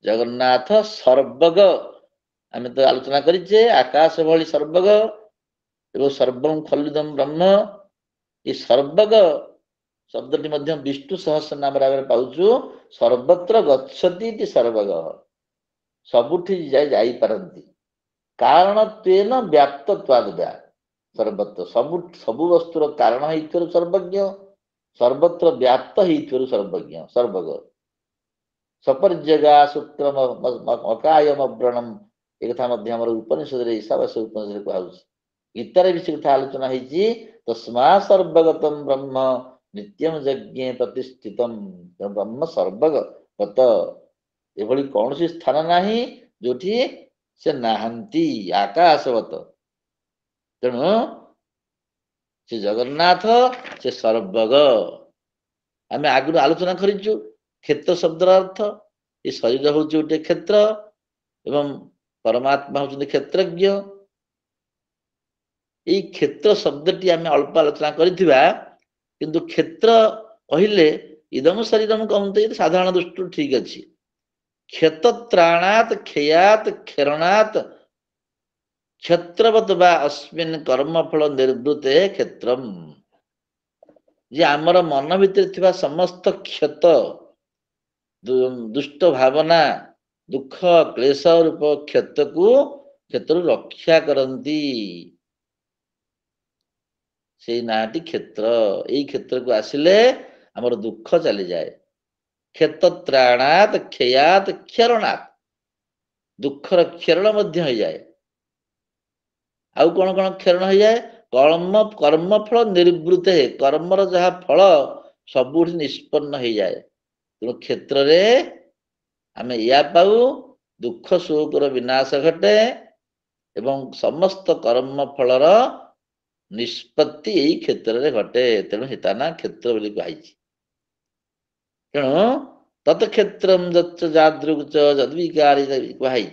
ଜଗନ୍ନାଥ ସର୍ବଗ, ଆମେ ତ ଆଲୋଚନା କରିଛେ ଆକାଶ ଭଳି ସର୍ବଗ ଏବଂ ସର୍ବଂ ଖଲିଦಂ ବ୍ରହ୍ମ। ଏ ସର୍ବଗ ଶବ୍ଦଟି ମଧ୍ୟ ବିଷ୍ଣୁ ସହସ୍ର ନାମରେ ଆମେ ପାଉଛୁ। ସର୍ବତ୍ର ଗଚ୍ଛତି ଇତି ସର୍ବଗ, ସବୁଠି ଯାଇପାରନ୍ତି। କାରଣ ତେନ ବ୍ୟାପ୍ତ ତ୍ୱାଦୁଦା, ସର୍ବତ୍ର ସବୁ ବସ୍ତୁର କାରଣ ହେଇଥିବାରୁ ସର୍ବଜ୍ଞ, सर्वत्र व्याप्त ही सर्वज्ञ सर्वग सपर्जगा सूत्र अकायम अव्रणम एक उपनिषद ईशावास्य उपनिषद कहूँ गीतार भी से कथा आलोचना होती तस्मा सर्वगतम ब्रह्म नित्यम यज्ञे प्रतिष्ठितम ब्रह्म सर्वगत एभली कौन सी स्थान नाही जोठी से नाहंती आकाशवत तेणु से जगन्नाथ से सर्वग आम आगु आलोचना करिचु क्षेत्र शब्दर अर्थ ये शरीर हूँ गोटे क्षेत्र एवं परमात्मा होती क्षेत्रज्ञ ये क्षेत्र शब्दटी आम अल्प आलोचना करिथिबा किंतु क्षेत्र कहले इदम शरीरम कहते साधारण दृष्टि ठीक अच्छी क्षतत्राणात क्षयात क्षरणात क्षेत्रवत बा अस्मिन् कर्मफल निर्वृते क्षेत्रम जे आमर मन भितर थिबा समस्त क्षत दुष्ट भावना दुख क्लेश रूप क्षत को क्षेत्र रक्षा करती से नाटी क्षेत्र यही क्षेत्र को आसिले आमर दुख चली जाए क्षतत्राणात क्षयात क्षरणात दुखर क्षरण मध्य हो जाए आउ कौन कौन क्षरण हो जाए कर्म कर्म फल निर्वृत है कर्मर जहाँ फल सब निष्पन्न हो जाए तेणु क्षेत्र रे आम या पाऊ दुख शोकर विनाश घटे एवं समस्त कर्म फलर निष्पत्ति यही क्षेत्र रे घटे तेणु हिता ना क्षेत्र बोली कही तेणु तत्क्षेत्र जादृग जद्विकारी कही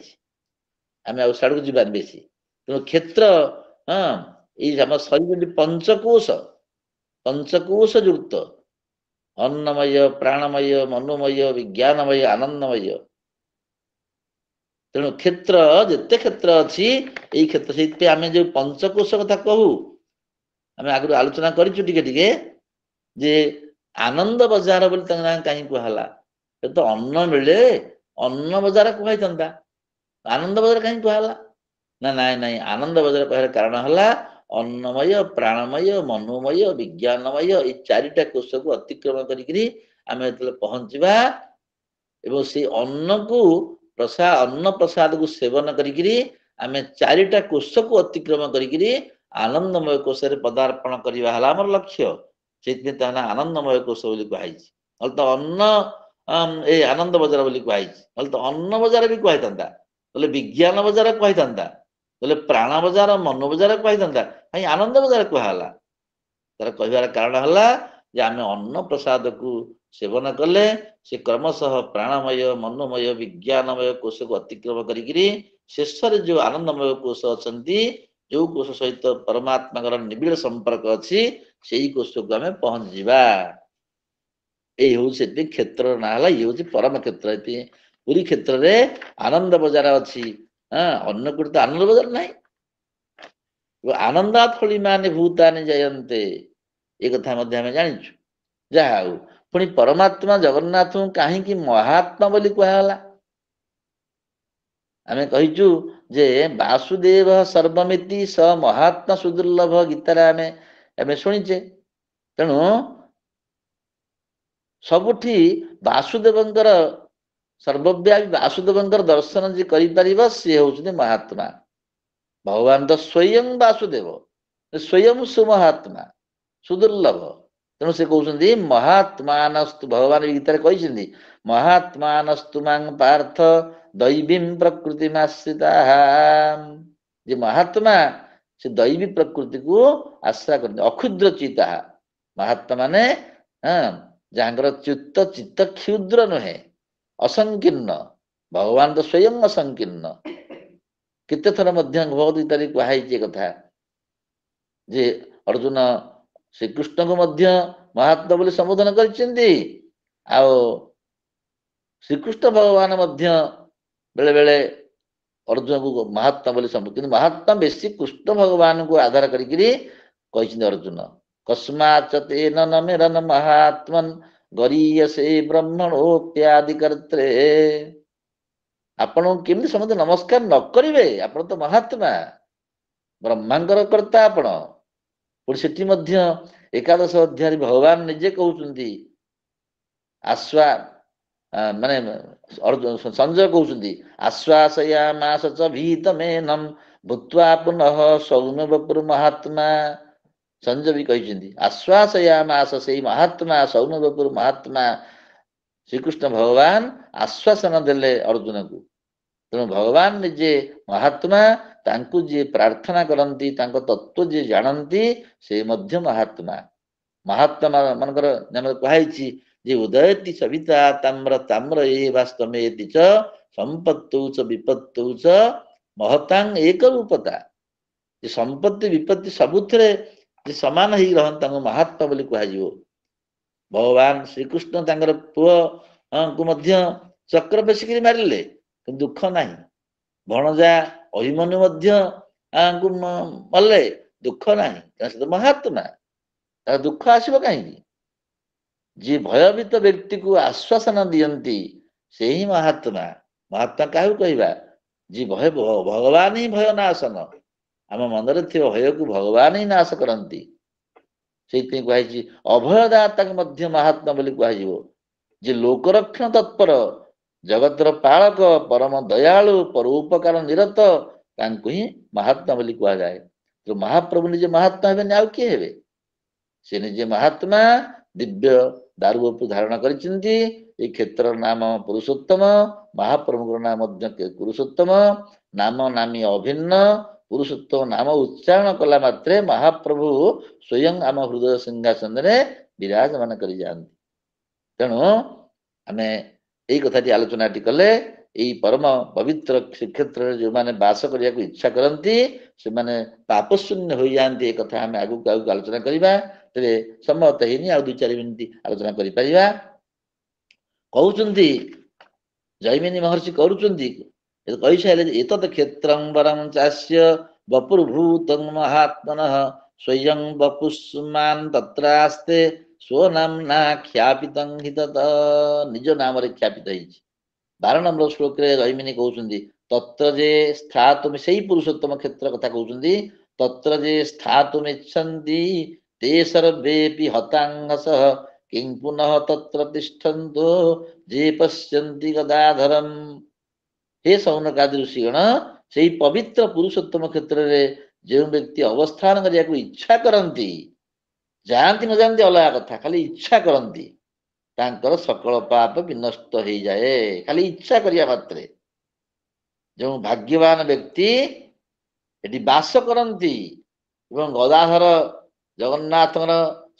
आम आ साड़ू जीवान बेसी तेणु क्षेत्र हाँ ये शरीर पंचकोश युक्त अन्नमय प्राणमय मनोमय विज्ञानमय आनंदमय तेणु क्षेत्र जिते क्षेत्र अच्छी यही क्षेत्र से आम जो पंचकोश कथा कहू आम आगु आलोचना करिचु टिके जे आनंद बजार बोली कहीं कहला तो अन्न मिले अन्न बजार कहई आनंद बजार कहीं कहला ना नाई नाई आनंद बजार कह कारण है अन्नमय प्राणमय मनोमय विज्ञानमय ये चारिटा कोश को अतिक्रमण करी आम जो पहुंचवा एवं से अन्न को अन्न प्रसाद को सेवन करी आम चारिटा कोश को अतिक्रमण करी आनंदमय कोश पदार्पण करवा आमर लक्ष्य से आनंदमय कोश बोली कही तो अन्न ए आनंद बजार बोली कही तो अन्न बजार भी कही बोले विज्ञान बजार कही बोले प्राण बजार मन बजार कही कहीं आनंद बजार कहला तार कहबार कारण है जे आम अन्न प्रसाद को सेवन कले से क्रमशः प्राणमय मनोमय विज्ञानमय कोश को अतिक्रम करी शेष जो आनंदमय कोश अच्छा जो कोश सहित परमात्मा निबिड़ संपर्क अच्छी से कोश को आम पहुंच जावा ये हूँ से क्षेत्र ना ये हूँ परम क्षेत्र पूरी क्षेत्र रे आनंद बजार अच्छी हाँ अन्न कोटी तो आनंद बजार ना आनंदा थली मान भूतानि जयन्ते ये कथा जानिछु जहा हो पुणी परमात्मा जगन्नाथ कहीं महात्मा बोली कहला आम कहीचु जे वासुदेव सर्वमिति स महात्मा सुदुर्लभ गीतार आम शुणीचे तेणु सबुठी वासुदेवंकर सर्वव्यापी वासुदेवंकर दर्शन जी कर सी हूँ महात्मा भगवान तो स्वयं वासुदेव स्वयं सुमहात्मा सुदुर्लभ तेणु से कहते महात्मानस्तु भगवान गीता कहते महात्मानस्तु मां पार्थ दैवी प्रकृतिमाश्रिता जे महात्मा से दैवी प्रकृति को आश्रा कर अक्षुद्र चिता महात्मा माने जहाँ चित्त चित्त क्षुद्र नुहे असंकीर्ण भगवान तो स्वयं असंकीर्ण केते थर भगवद्गीता कहुई कथा जे अर्जुन श्रीकृष्ण को महात्मा बोली संबोधन कर श्रीकृष्ण भगवान बेले बेले अर्जुन को महात्मा बोली संबोधन महात्मा बेसी कृष्ण भगवान को आधार करी अर्जुन कस्माच्च तेन न मेरन महात्मन गरीयसे ब्रह्मणोप्यादि कर्त्रे आपण केमती समझे नमस्कार न करिवे आपण तो महात्मा ब्रह्मांकर कर्ता आपण पुणी सेठी मध्य ଏକାଦଶ ଅଧ୍ୟାୟରେ ଭଗବାନ ନିଜେ କହୁଛନ୍ତି ଆଶ୍ଵା ମାନେ ସଞ୍ଜୟ କହୁଛନ୍ତି ଆଶ୍ୱାସୟାମାସ ଚ ଭୀତମେନଂ ଭୂତ୍ୱା ପୁନଃ ସୌମ୍ୟବପୁର ମହାତ୍ମା। ସଞ୍ଜୟ ବି କହିଛନ୍ତି ଆଶ୍ୱାସୟାମାସ, ସେଇ ମହାତ୍ମା ସୌମ୍ୟବପୁର ମହାତ୍ମା ଶ୍ରୀକୃଷ୍ଣ ଭଗବାନ ଆଶ୍ୱାସନା ଦେଲେ ଅର୍ଜୁନକୁ। ତେଣୁ ଭଗବାନ ନିଜେ ମହାତ୍ମା, ତାଙ୍କୁ ଯିଏ ପ୍ରାର୍ଥନା କରନ୍ତି, ତାଙ୍କ ତତ୍ଵ ଯିଏ ଜାଣନ୍ତି, ସେ ମଧ୍ୟ ମହାତ୍ମା। ମହାତ୍ମା ମାନଙ୍କର ନାମରେ କୁହାଯାଇଛି ଯେ ଉଦୟତି ସବିତା ତାମ୍ର ତାମ୍ର ଏ ବାସ୍ତମେତି ଚ ସମ୍ପତ୍ତୁ ଚ ବିପତ୍ତୁ ଚ ମହତାଂ ଏକ ରୂପତା। ଯେ ସମ୍ପତ୍ତି ବିପତ୍ତି ସବୁଥିରେ ଯେ ସମାନ ହେଇ ରହନ୍ତି, ତାଙ୍କୁ ମହାତ୍ମା ବୋଲି କୁହାଯିବ। ଭଗବାନ ଶ୍ରୀକୃଷ୍ଣ ତାଙ୍କର ପୁଅକୁ ମଧ୍ୟ ଚକ୍ର ପେଶିକିରି ମାରିଲେ, କିନ୍ତୁ ଦୁଃଖ ନାହିଁ। ଭଣଜା ଅଭିମନ୍ୟୁ ମଧ୍ୟ ମଲେ, ଦୁଃଖ ନାହିଁ, କାରଣ ସେ ତ ମହାତ୍ମା, ତାର ଦୁଃଖ ଆସିବ କାହିଁକି? ଯିଏ ଭୟଭୀତ ବ୍ୟକ୍ତିକୁ ଆଶ୍ୱାସନା ଦିଅନ୍ତି ସେ ହିଁ ମହାତ୍ମା। ମହାତ୍ମା କାହାକୁ କହିବା? ଯିଏ ଭଗବାନ ହିଁ ଭୟ ନାଶନ, ଆମ ମନରେ ଥିବା ଭୟକୁ ଭଗବାନ ହିଁ ନାଶ କରନ୍ତି। ସେଇଥିପାଇଁ କୁହାଯାଇଛି ଅଭୟଦାତାଙ୍କୁ ମଧ୍ୟ ମହାତ୍ମା ବୋଲି କୁହାଯିବ। ଯେ ଲୋକରକ୍ଷଣ ତତ୍ପର, ଜଗତର ପାଳକ, ପରମ ଦୟାଳୁ, ପରୋପକାର ନିରତ, ତାଙ୍କୁ ହିଁ ମହାତ୍ମା ବୋଲି କୁହାଯାଏ। ତ ମହାପ୍ରଭୁ ନିଜେ ମହାତ୍ମା ହେବେନି, ଆଉ କିଏ ହେବେ? ସେ ନିଜେ ମହାତ୍ମା, ଦିବ୍ୟ ଦାରୁବକୁ ଧାରଣ କରିଛନ୍ତି। ଏଇ କ୍ଷେତ୍ରର ନାମ ପୁରୁଷୋତ୍ତମ, ମହାପ୍ରଭୁଙ୍କର ନାମ ମଧ୍ୟ ପୁରୁଷୋତ୍ତମ। ନାମ ନାମୀ ଅଭିନ୍ନ, ପୁରୁଷୋତ୍ତମ ନାମ ଉଚ୍ଚାରଣ କଲା ମାତ୍ରେ ମହାପ୍ରଭୁ ସ୍ୱୟଂ ଆମ ହୃଦୟ ସିଂହାସନରେ ବିରାଜମାନ କରି ଯାଆନ୍ତି। ତେଣୁ ଆମେ ଏଇ କଥାଟି ଆଲୋଚନାଟି କଲେ, ଏଇ ପରମ ପବିତ୍ର ଶ୍ରୀକ୍ଷେତ୍ରରେ ଯେଉଁମାନେ ବାସ କରିବାକୁ ଇଚ୍ଛା କରନ୍ତି ସେମାନେ ପାପଶୂନ୍ୟ ହୋଇଯାଆନ୍ତି। ଏ କଥା ଆମେ ଆଗକୁ ଆଲୋଚନା କରିବା। ତେବେ ସମୟ ତ ହେଇନି, ଆଉ 2-4 ମିନିଟ୍ ଆଲୋଚନା କରିପାରିବା। କହୁଛନ୍ତି ଜୈମିନୀ ମହର୍ଷି କରୁଛନ୍ତି, କହିସାରିଲେ ଯେ ଏତତ୍ କ୍ଷେତ୍ରଂ ବରଂ ଚାସ୍ୟ ବପୁର୍ଭୂତଂ ମହାତ୍ମନଃ ସ୍ୱୟଂ ବପୁଷ୍ମାନ୍ ତତ୍ରାସ୍ତେ ସ୍ୱନାମ୍ନା ଖ୍ୟାପିତଂ ହି ତତ୍। ନିଜ ନାମରେ ଖ୍ୟାପିତ ହେଇଛି। 12 নম্বର ଶ୍ଲୋକରେ ଜୈମିନୀ କହୁଛନ୍ତି ତତ୍ର ଯେ ସ୍ଥାତୁମି, ସେଇ ପୁରୁଷୋତ୍ତମ କ୍ଷେତ୍ର କଥା କହୁଛନ୍ତି, ତତ୍ର ଯେ ସ୍ଥାତୁମିଚ୍ଛନ୍ତି ते सर्वेऽपि हताङ्गसः किं पुनः तत्र तिष्ठन्तो जे पश्यन्ति गदाधरम्। हे ସୌନକାଦି ଋଷିଗଣ, ସେଇ ପବିତ୍ର ପୁରୁଷୋତ୍ତମ କ୍ଷେତ୍ରରେ ଯେଉଁ ବ୍ୟକ୍ତି ଅବସ୍ଥାନ କରିବାକୁ ଇଚ୍ଛା କରନ୍ତି, ଯାଆନ୍ତି ନ ଯାଆନ୍ତି ଅଲଗା କଥା, ଖାଲି ଇଚ୍ଛା କରନ୍ତି, ତାଙ୍କର ସକଳ ପାପ ବିନଷ୍ଟ ହେଇଯାଏ। ଖାଲି ଇଚ୍ଛା କରିବା ମାତ୍ରେ। ଯେଉଁ ଭାଗ୍ୟବାନ ବ୍ୟକ୍ତି ଏଠି ବାସ କରନ୍ତି ଏବଂ ଗଦାଧର ଜଗନ୍ନାଥଙ୍କର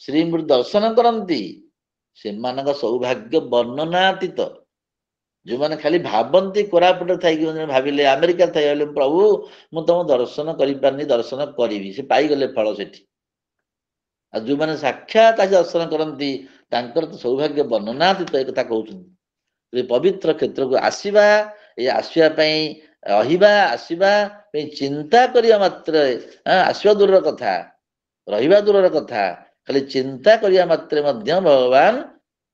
ଶ୍ରୀମୂର୍ତ୍ତି ଦର୍ଶନ କରନ୍ତି, ସେମାନଙ୍କ ସୌଭାଗ୍ୟ ବର୍ଣ୍ଣନାତୀତ। ଯେଉଁମାନେ ଖାଲି ଭାବନ୍ତି, କୋରାପୁଟରେ ଥାଇକି ଭାବିଲେ, ଆମେରିକାରେ ଥାଇ ଭାବିଲେ ପ୍ରଭୁ ମୁଁ ତମ ଦର୍ଶନ କରିପାରିନି, ଦର୍ଶନ କରିବି, ସେ ପାଇଗଲେ ଫଳ ସେଠି। ଆଉ ଯେଉଁମାନେ ସାକ୍ଷାତ ଆସି ଦର୍ଶନ କରନ୍ତି ତାଙ୍କର ତ ସୌଭାଗ୍ୟ ବର୍ଣ୍ଣନାତୀତ। ଏ କଥା କହୁଛନ୍ତି। ଏ ପବିତ୍ର କ୍ଷେତ୍ରକୁ ଆସିବା, ଏ ଆସିବା ପାଇଁ ରହିବା, ଆସିବା ପାଇଁ ଚିନ୍ତା କରିବା ମାତ୍ରେ, ଆସିବା ଦୂରର କଥା, ରହିବା ଦୂରର କଥା, ଖାଲି ଚିନ୍ତା କରିବା ମାତ୍ରେ ମଧ୍ୟ ଭଗବାନ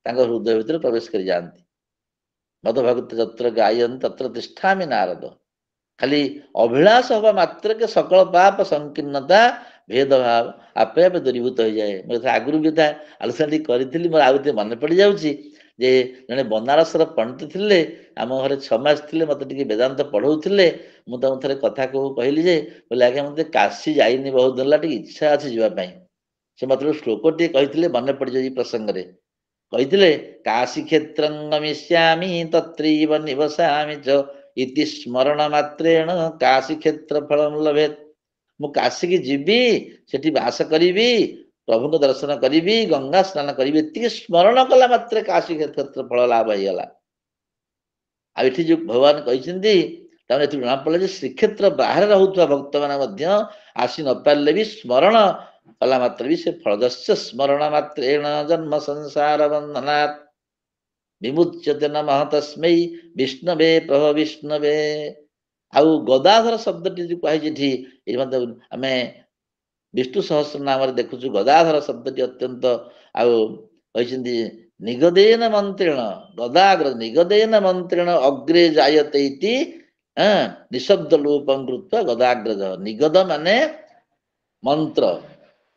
ତାଙ୍କ ହୃଦୟ ଭିତରେ ପ୍ରବେଶ କରି ଯାଆନ୍ତି। ମଦଭକ୍ତ ଯତ୍ର ଗାୟନ୍ତି ତତ୍ର ତିଷ୍ଠାମି ନାରଦ। ଖାଲି ଅଭିଳାଷ ହବା ମାତ୍ରକେ ସକଳ ପାପ ସଂକୀର୍ଣ୍ଣତା ଭେଦଭାବ ଆପେ ଆପେ ଦୂରୀଭୂତ ହେଇଯାଏ। ମୁଁ ଆଗରୁ ବି ତା ଆଲୋଚନା କରିଥିଲି, ମୋର ଆଉ ଟିକେ ମନେ ପଡ଼ିଯାଉଛି ଯେ ଜଣେ ବନାରସର ପଣ୍ଡିତ ଥିଲେ, ଆମ ଘରେ 6 ମାସ ଥିଲେ, ମତେ ଟିକେ ବେଦାନ୍ତ ପଢ଼ଉଥିଲେ। ମୁଁ ତାଙ୍କୁ ଥରେ କଥା କହିଲି ଯେ, କହିଲେ ଆଜ୍ଞା ମତେ କାଶୀ ଯାଇନି ବହୁତ ଦିନ ହେଲା, ଟିକେ ଇଚ୍ଛା ଅଛି ଯିବା ପାଇଁ। ସେ ମତେ ଶ୍ଲୋକ ଟିକେ କହିଥିଲେ, ମନେ ପଡ଼ିଯାଏ ଏଇ ପ୍ରସଙ୍ଗରେ। କହିଥିଲେ କାଶୀ କ୍ଷେତ୍ରଂ ଗମିଷ୍ୟାମି ତତ୍ରୈବ ନିବସାମି ଚ ଇତି ସ୍ମରଣ ମାତ୍ରେଣ କାଶୀ କ୍ଷେତ୍ର ଫଳଂ ଲଭେତ୍। ମୁଁ କାଶୀକି ଯିବି, ସେଠି ବାସ କରିବି, ପ୍ରଭୁଙ୍କ ଦର୍ଶନ କରିବି, ଗଙ୍ଗା ସ୍ନାନ କରିବି, ଏତିକି ସ୍ମରଣ କଲା ମାତ୍ରେ କାଶୀ କ୍ଷେତ୍ର ଫଳ ଲାଭ ହେଇଗଲା। ଆଉ ଏଠି ଯୋଉ ଭଗବାନ କହିଛନ୍ତି, ତାମାନେ ଏଥିରୁ ଜଣା ପଡ଼ିଲା ଯେ ଶ୍ରୀକ୍ଷେତ୍ର ବାହାରେ ରହୁଥିବା ଭକ୍ତମାନେ ମଧ୍ୟ ଆସି ନପାରିଲେ ବି ସ୍ମରଣ କଲା ମାତ୍ରେ ବି ସେ ଫଳଦସ୍ୟ ସ୍ମରଣ ମାତ୍ରେଣ ଜନ୍ମ ସଂସାର ବନ୍ଧନାତ୍ ବିମୁଚ୍ୟତେ ନମଃ ତସ୍ମୈ ବିଷ୍ଣବେ ପ୍ରଭ ବିଷ୍ଣବେ। ଆଉ ଗଦାଧର ଶବ୍ଦଟି ଯୋଉ କୁହାଯାଇଛି ଏଠି, ଏଇ ମଧ୍ୟ ଆମେ ବିଷ୍ଣୁ ସହସ୍ର ନାମରେ ଦେଖୁଛୁ ଗଦାଧର ଶବ୍ଦଟି ଅତ୍ୟନ୍ତ, ଆଉ କହିଛନ୍ତି ନିଗଦେନ ମନ୍ତ୍ରେଣ ଗଦାଗ୍ର ନିଗଦେନ ମନ୍ତ୍ରେଣ ଅଗ୍ରେ ଜାୟତେ ଇତି ନିଶବ୍ଦ ଲୋପଂ କୃତ୍ୱ ଗଦାଗ୍ରଜ। ନିଗଦ ମାନେ ମନ୍ତ୍ର,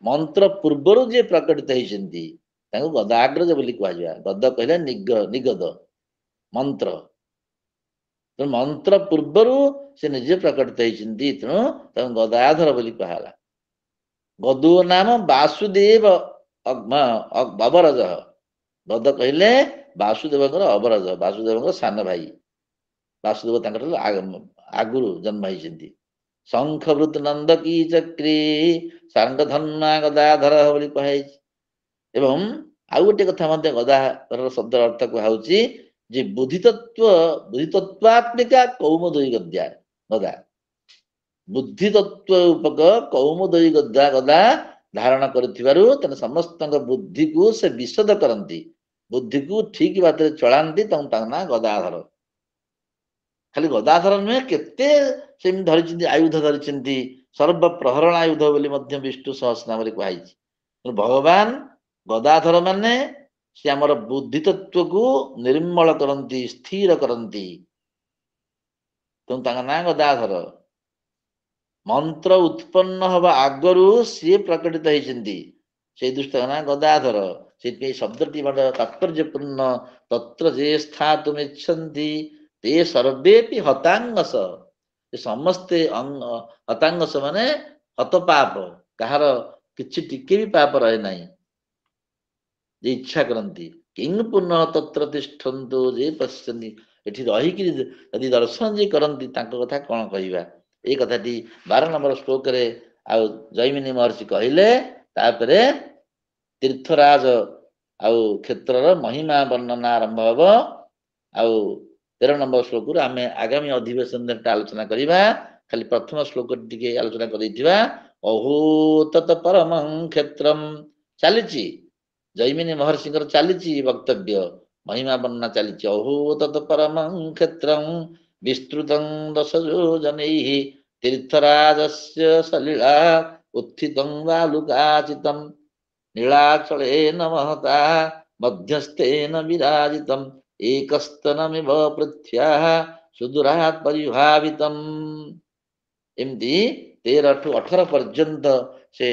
ମନ୍ତ୍ର ପୂର୍ବରୁ ଯିଏ ପ୍ରକଟିତ ହେଇଛନ୍ତି ତାଙ୍କୁ ଗଦାଗ୍ରଜ ବୋଲି କୁହାଯିବା। ଗଦ କହିଲେ ନିଗଦ ମନ୍ତ୍ର, ତେଣୁ ମନ୍ତ୍ର ପୂର୍ବରୁ ସେ ନିଜେ ପ୍ରକଟିତ ହେଇଛନ୍ତି, ତେଣୁ ତାଙ୍କୁ ଗଦାଧର ବୋଲି କୁହାଗଲା। ଗଦୁ ନାମ ବାସୁଦେବ ଅବରଜ। ଗଦ କହିଲେ ବାସୁଦେବଙ୍କର ଅବରଜ, ବାସୁଦେବଙ୍କ ସାନ ଭାଇ। ବାସୁଦେବ ତାଙ୍କର ଆଗରୁ ଜନ୍ମ ହେଇଛନ୍ତି। ଶଙ୍ଖବୃତ ନନ୍ଦ କି ଚକ୍ରୀ ସାଙ୍ଗଧନ୍ମା ଗଦାଧର ବୋଲି କୁହାଯାଇଛି। ଏବଂ ଆଉ ଗୋଟେ କଥା ମଧ୍ୟ ଗଦାଧର ଶବ୍ଦର ଅର୍ଥ କୁହାଯାଉଛି ଯେ ବୁଦ୍ଧିତତ୍ୱାତ୍ମିକା କୌମୁଦୀ ଗଦ୍ୟା ଗଦା। ବୁଦ୍ଧିତତ୍ଵ ଉପକ କୌମୁଦୀ ଗଦା ଧାରଣ କରିଥିବାରୁ ତେଣୁ ସମସ୍ତଙ୍କ ବୁଦ୍ଧିକୁ ସେ ବିଶଦ କରନ୍ତି, ବୁଦ୍ଧିକୁ ଠିକ ବାଟରେ ଚଳାନ୍ତି, ତାଙ୍କ ନାଁ ଗଦାଧର। ଖାଲି ଗଦାଧର ନୁହେଁ, କେତେ ସେମିତି ଧରିଛନ୍ତି, ଆୟୁଧ ଧରିଛନ୍ତି, ସର୍ବ ପ୍ରହରଣ ଆୟୁଧ ବୋଲି ମଧ୍ୟ ବିଷ୍ଣୁ ସହସ୍ରନାମରେ କୁହାଯାଇଛି। ଭଗବାନ ଗଦାଧର ମାନେ ସେ ଆମର ବୁଦ୍ଧି ତତ୍ଵକୁ ନିର୍ମଳ କରନ୍ତି, ସ୍ଥିର କରନ୍ତି, ତେଣୁ ତାଙ୍କ ନାଁ ଗଦାଧର। ମନ୍ତ୍ର ଉତ୍ପନ୍ନ ହବା ଆଗରୁ ସିଏ ପ୍ରକଟିତ ହେଇଛନ୍ତି, ସେଇ ଦୃଷ୍ଟି ତାଙ୍କ ନାଁ ଗଦାଧର। ସେଥିପାଇଁ ଶବ୍ଦଟି ବଡ଼ ତାତ୍ପର୍ଯ୍ୟପୂର୍ଣ୍ଣ। ତତ୍ର ଯେ ସ୍ଥାତୁମିଚ୍ଛନ୍ତି ते सर्वेपि हतांगस। ସମସ୍ତେ ହତାଙ୍ଗସ ମାନେ ହତ ପାପ, କାହାର କିଛି ଟିକେ ବି ପାପ ରହେ ନାହିଁ, ଯେ ଇଚ୍ଛା କରନ୍ତି। କିଂ ପୁନଃ ତତ୍ର ତିଷ୍ଠନ୍ତୁ ଯେ ପଶ୍ୟନ୍ତି, ଏଠି ରହିକି ଯଦି ଦର୍ଶନ ଯେ କରନ୍ତି ତାଙ୍କ କଥା କଣ କହିବା। ଏଇ କଥାଟି 12 ନମ୍ବର ଶ୍ଲୋକରେ ଆଉ ଜୈମିନୀ ମହର୍ଷି କହିଲେ। ତାପରେ ତୀର୍ଥରାଜ ଆଉ କ୍ଷେତ୍ରର ମହିମା ବର୍ଣ୍ଣନା ଆରମ୍ଭ ହବ। ଆଉ 13 ନମ୍ବର ଶ୍ଲୋକରୁ ଆମେ ଆଗାମୀ ଅଧିବେଶନରେ ଆଲୋଚନା କରିବା। ଖାଲି ପ୍ରଥମ ଶ୍ଲୋକ ଟିକେ ଆଲୋଚନା କରିଥିବା। ଅହୋ ତତ ପରମଂ କ୍ଷେତ୍ରମ୍ ଚାଲିଛି, ଜୈମିନୀ ମହର୍ଷିଙ୍କର ଚାଲିଛି ବକ୍ତବ୍ୟ, ମହିମା ବର୍ଣ୍ଣନା ଚାଲିଛି। ଅହୋ ତତ ପରମଂ କ୍ଷେତ୍ରଂ ବିସ୍ତୃତଂ ଦଶ ଯୋଜନୈଃ ତୀର୍ଥରାଜସ୍ୟ ସଲୀଳା ଉତ୍ଥିତଂ ବାଲୁକାଚିତଂ ନୀଳାଚଳେନ ମହତା ମଧ୍ୟସ୍ଥେନ ବିରାଜିତಂ ଏକସ୍ତନମିବ ପୃଥ୍ୟାଃ ସୁଦୂରାତ୍ ପରିଭାବିତମ୍। ଏମିତି 13 ଠୁ 18 ପର୍ଯ୍ୟନ୍ତ ସେ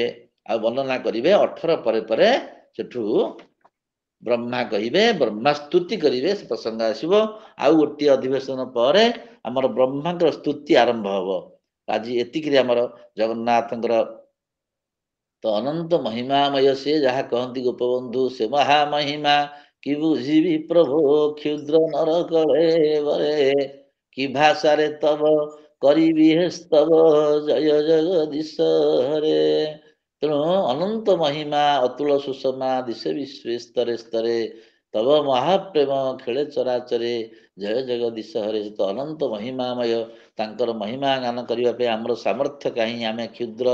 ଆଉ ବର୍ଣ୍ଣନା କରିବେ। 18 ପରେ ପରେ ସେଠୁ ବ୍ରହ୍ମା କହିବେ, ବ୍ରହ୍ମା ସ୍ତୁତି କରିବେ, ସେ ପ୍ରସଙ୍ଗ ଆସିବ। ଆଉ ଗୋଟିଏ ଅଧିବେଶନ ପରେ ଆମର ବ୍ରହ୍ମାଙ୍କର ସ୍ତୁତି ଆରମ୍ଭ ହବ। ଆଜି ଏତିକିରେ ଆମର ଜଗନ୍ନାଥଙ୍କର ତ ଅନନ୍ତ ମହିମାମୟ, ସେ ଯାହା କହନ୍ତି ଗୋପବନ୍ଧୁ ସେ ମହାମହିମା କି ବୁଝିବି ପ୍ରଭୁ କ୍ଷୁଦ୍ର ନର କଳେ ବରେ କି ଭାଷାରେ ତବ କରିବି ହେ ସ୍ତବ ଜୟ ଜଗଦୀଶ ହରେ। ତେଣୁ ଅନନ୍ତ ମହିମା ଅତୁଳ ସୁଷମା ଦିଶେ ବିଶ୍ବେ ସ୍ତରେ ସ୍ତରେ ତବ ମହାପ୍ରେମ ଖେଳେ ଚରାଚରେ ଜୟ ଜଗଦୀଶ ହରେ। ସେ ତ ଅନନ୍ତ ମହିମାମୟ, ତାଙ୍କର ମହିମା ଗାନ କରିବା ପାଇଁ ଆମର ସାମର୍ଥ୍ୟ କାହିଁ? ଆମେ କ୍ଷୁଦ୍ର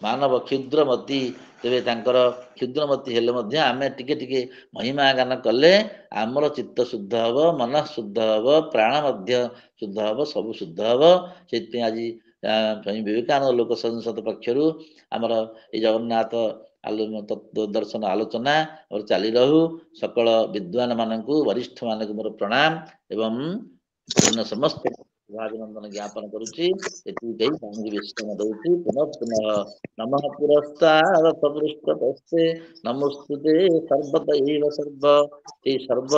ମାନବ, କ୍ଷୁଦ୍ରମତି। ତେବେ ତାଙ୍କର କ୍ଷୁଦ୍ରମତି ହେଲେ ମଧ୍ୟ ଆମେ ଟିକେ ଟିକେ ମହିମା ଗାନ କଲେ ଆମର ଚିତ୍ତ ଶୁଦ୍ଧ ହବ, ମନ ଶୁଦ୍ଧ ହବ, ପ୍ରାଣ ମଧ୍ୟ ଶୁଦ୍ଧ ହବ, ସବୁ ଶୁଦ୍ଧ ହବ। ସେଥିପାଇଁ ଆଜି ସ୍ୱାମୀ ବିବେକାନନ୍ଦ ଲୋକ ସଂସଦ ପକ୍ଷରୁ ଆମର ଏଇ ଜଗନ୍ନାଥ ଦର୍ଶନ ଆଲୋଚନା ମୋର ଚାଲି ରହୁ। ସକଳ ବିଦ୍ୱାନ ମାନଙ୍କୁ, ବରିଷ୍ଠ ମାନଙ୍କୁ ମୋର ପ୍ରଣାମ ଏବଂ ପୂର୍ଣ୍ଣ ସମସ୍ତ ଅଭିନନ୍ଦନ ଜ୍ଞାପନ କରୁଛି। ଏତିକି ଦେଇ ତାଙ୍କୁ ବିଶ୍ରାମ ଦଉଛି। ପୁନଃ ପୁନଃ ନମଃ ପୁରସ୍ତାଦଥ ପୃଷ୍ଠତସ୍ତେ ନମୋସ୍ତୁତେ ସର୍ବତୈବ ସର୍ବ। ସେଇ ସର୍ବ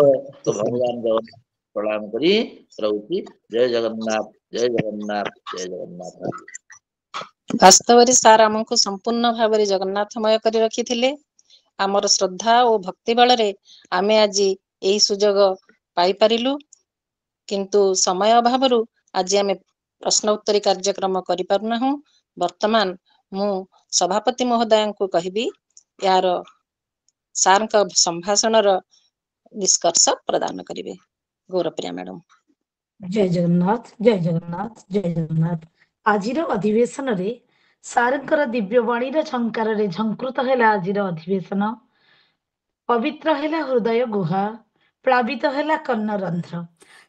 ଭଗବାନ ଜଗନ୍ନାଥ ପ୍ରଣାମ କରି ରହୁଛି। ଜୟ ଜଗନ୍ନାଥ, ଜୟ ଜଗନ୍ନାଥ, ଜୟ ଜଗନ୍ନାଥ। ବାସ୍ତବରେ ସାର୍ ଆମକୁ ସମ୍ପୂର୍ଣ୍ଣ ଭାବରେ ଜଗନ୍ନାଥମୟ କରି ରଖିଥିଲେ। ଆମର ଶ୍ରଦ୍ଧା ଓ ଭକ୍ତି ବଳରେ ଆମେ ଆଜି ଏହି ସୁଯୋଗ ପାଇପାରିଲୁ, କିନ୍ତୁ ସମୟ ଅଭାବରୁ ଆଜି ଆମେ ପ୍ରଶ୍ନ ଉତ୍ତରୀ କାର୍ଯ୍ୟକ୍ରମ କରିପାରୁନାହୁଁ। ବର୍ତ୍ତମାନ ମୁଁ ସଭାପତି ମହୋଦୟଙ୍କୁ କହିବି ଏହାର ସାର୍ଙ୍କ ସମ୍ଭାଷଣର ନିଷ୍କର୍ଷ ପ୍ରଦାନ କରିବେ। ଗୌରପ୍ରିୟା ମ୍ୟାଡାମ। ଜୟ ଜଗନ୍ନାଥ, ଜୟ ଜଗନ୍ନାଥ, ଜୟ ଜଗନ୍ନାଥ। ଆଜିର ଅଧିବେଶନରେ ସାର୍ଙ୍କର ଦିବ୍ୟବାଣୀର ଝଙ୍କାରରେ ଝଙ୍କୃତ ହେଲା ଆଜିର ଅଧିବେଶନ। ପବିତ୍ର ହେଲା ହୃଦୟ ଗୁହା, ପ୍ଳାବିତ ହେଲା କର୍ଣ୍ଣରନ୍ଧ୍ର।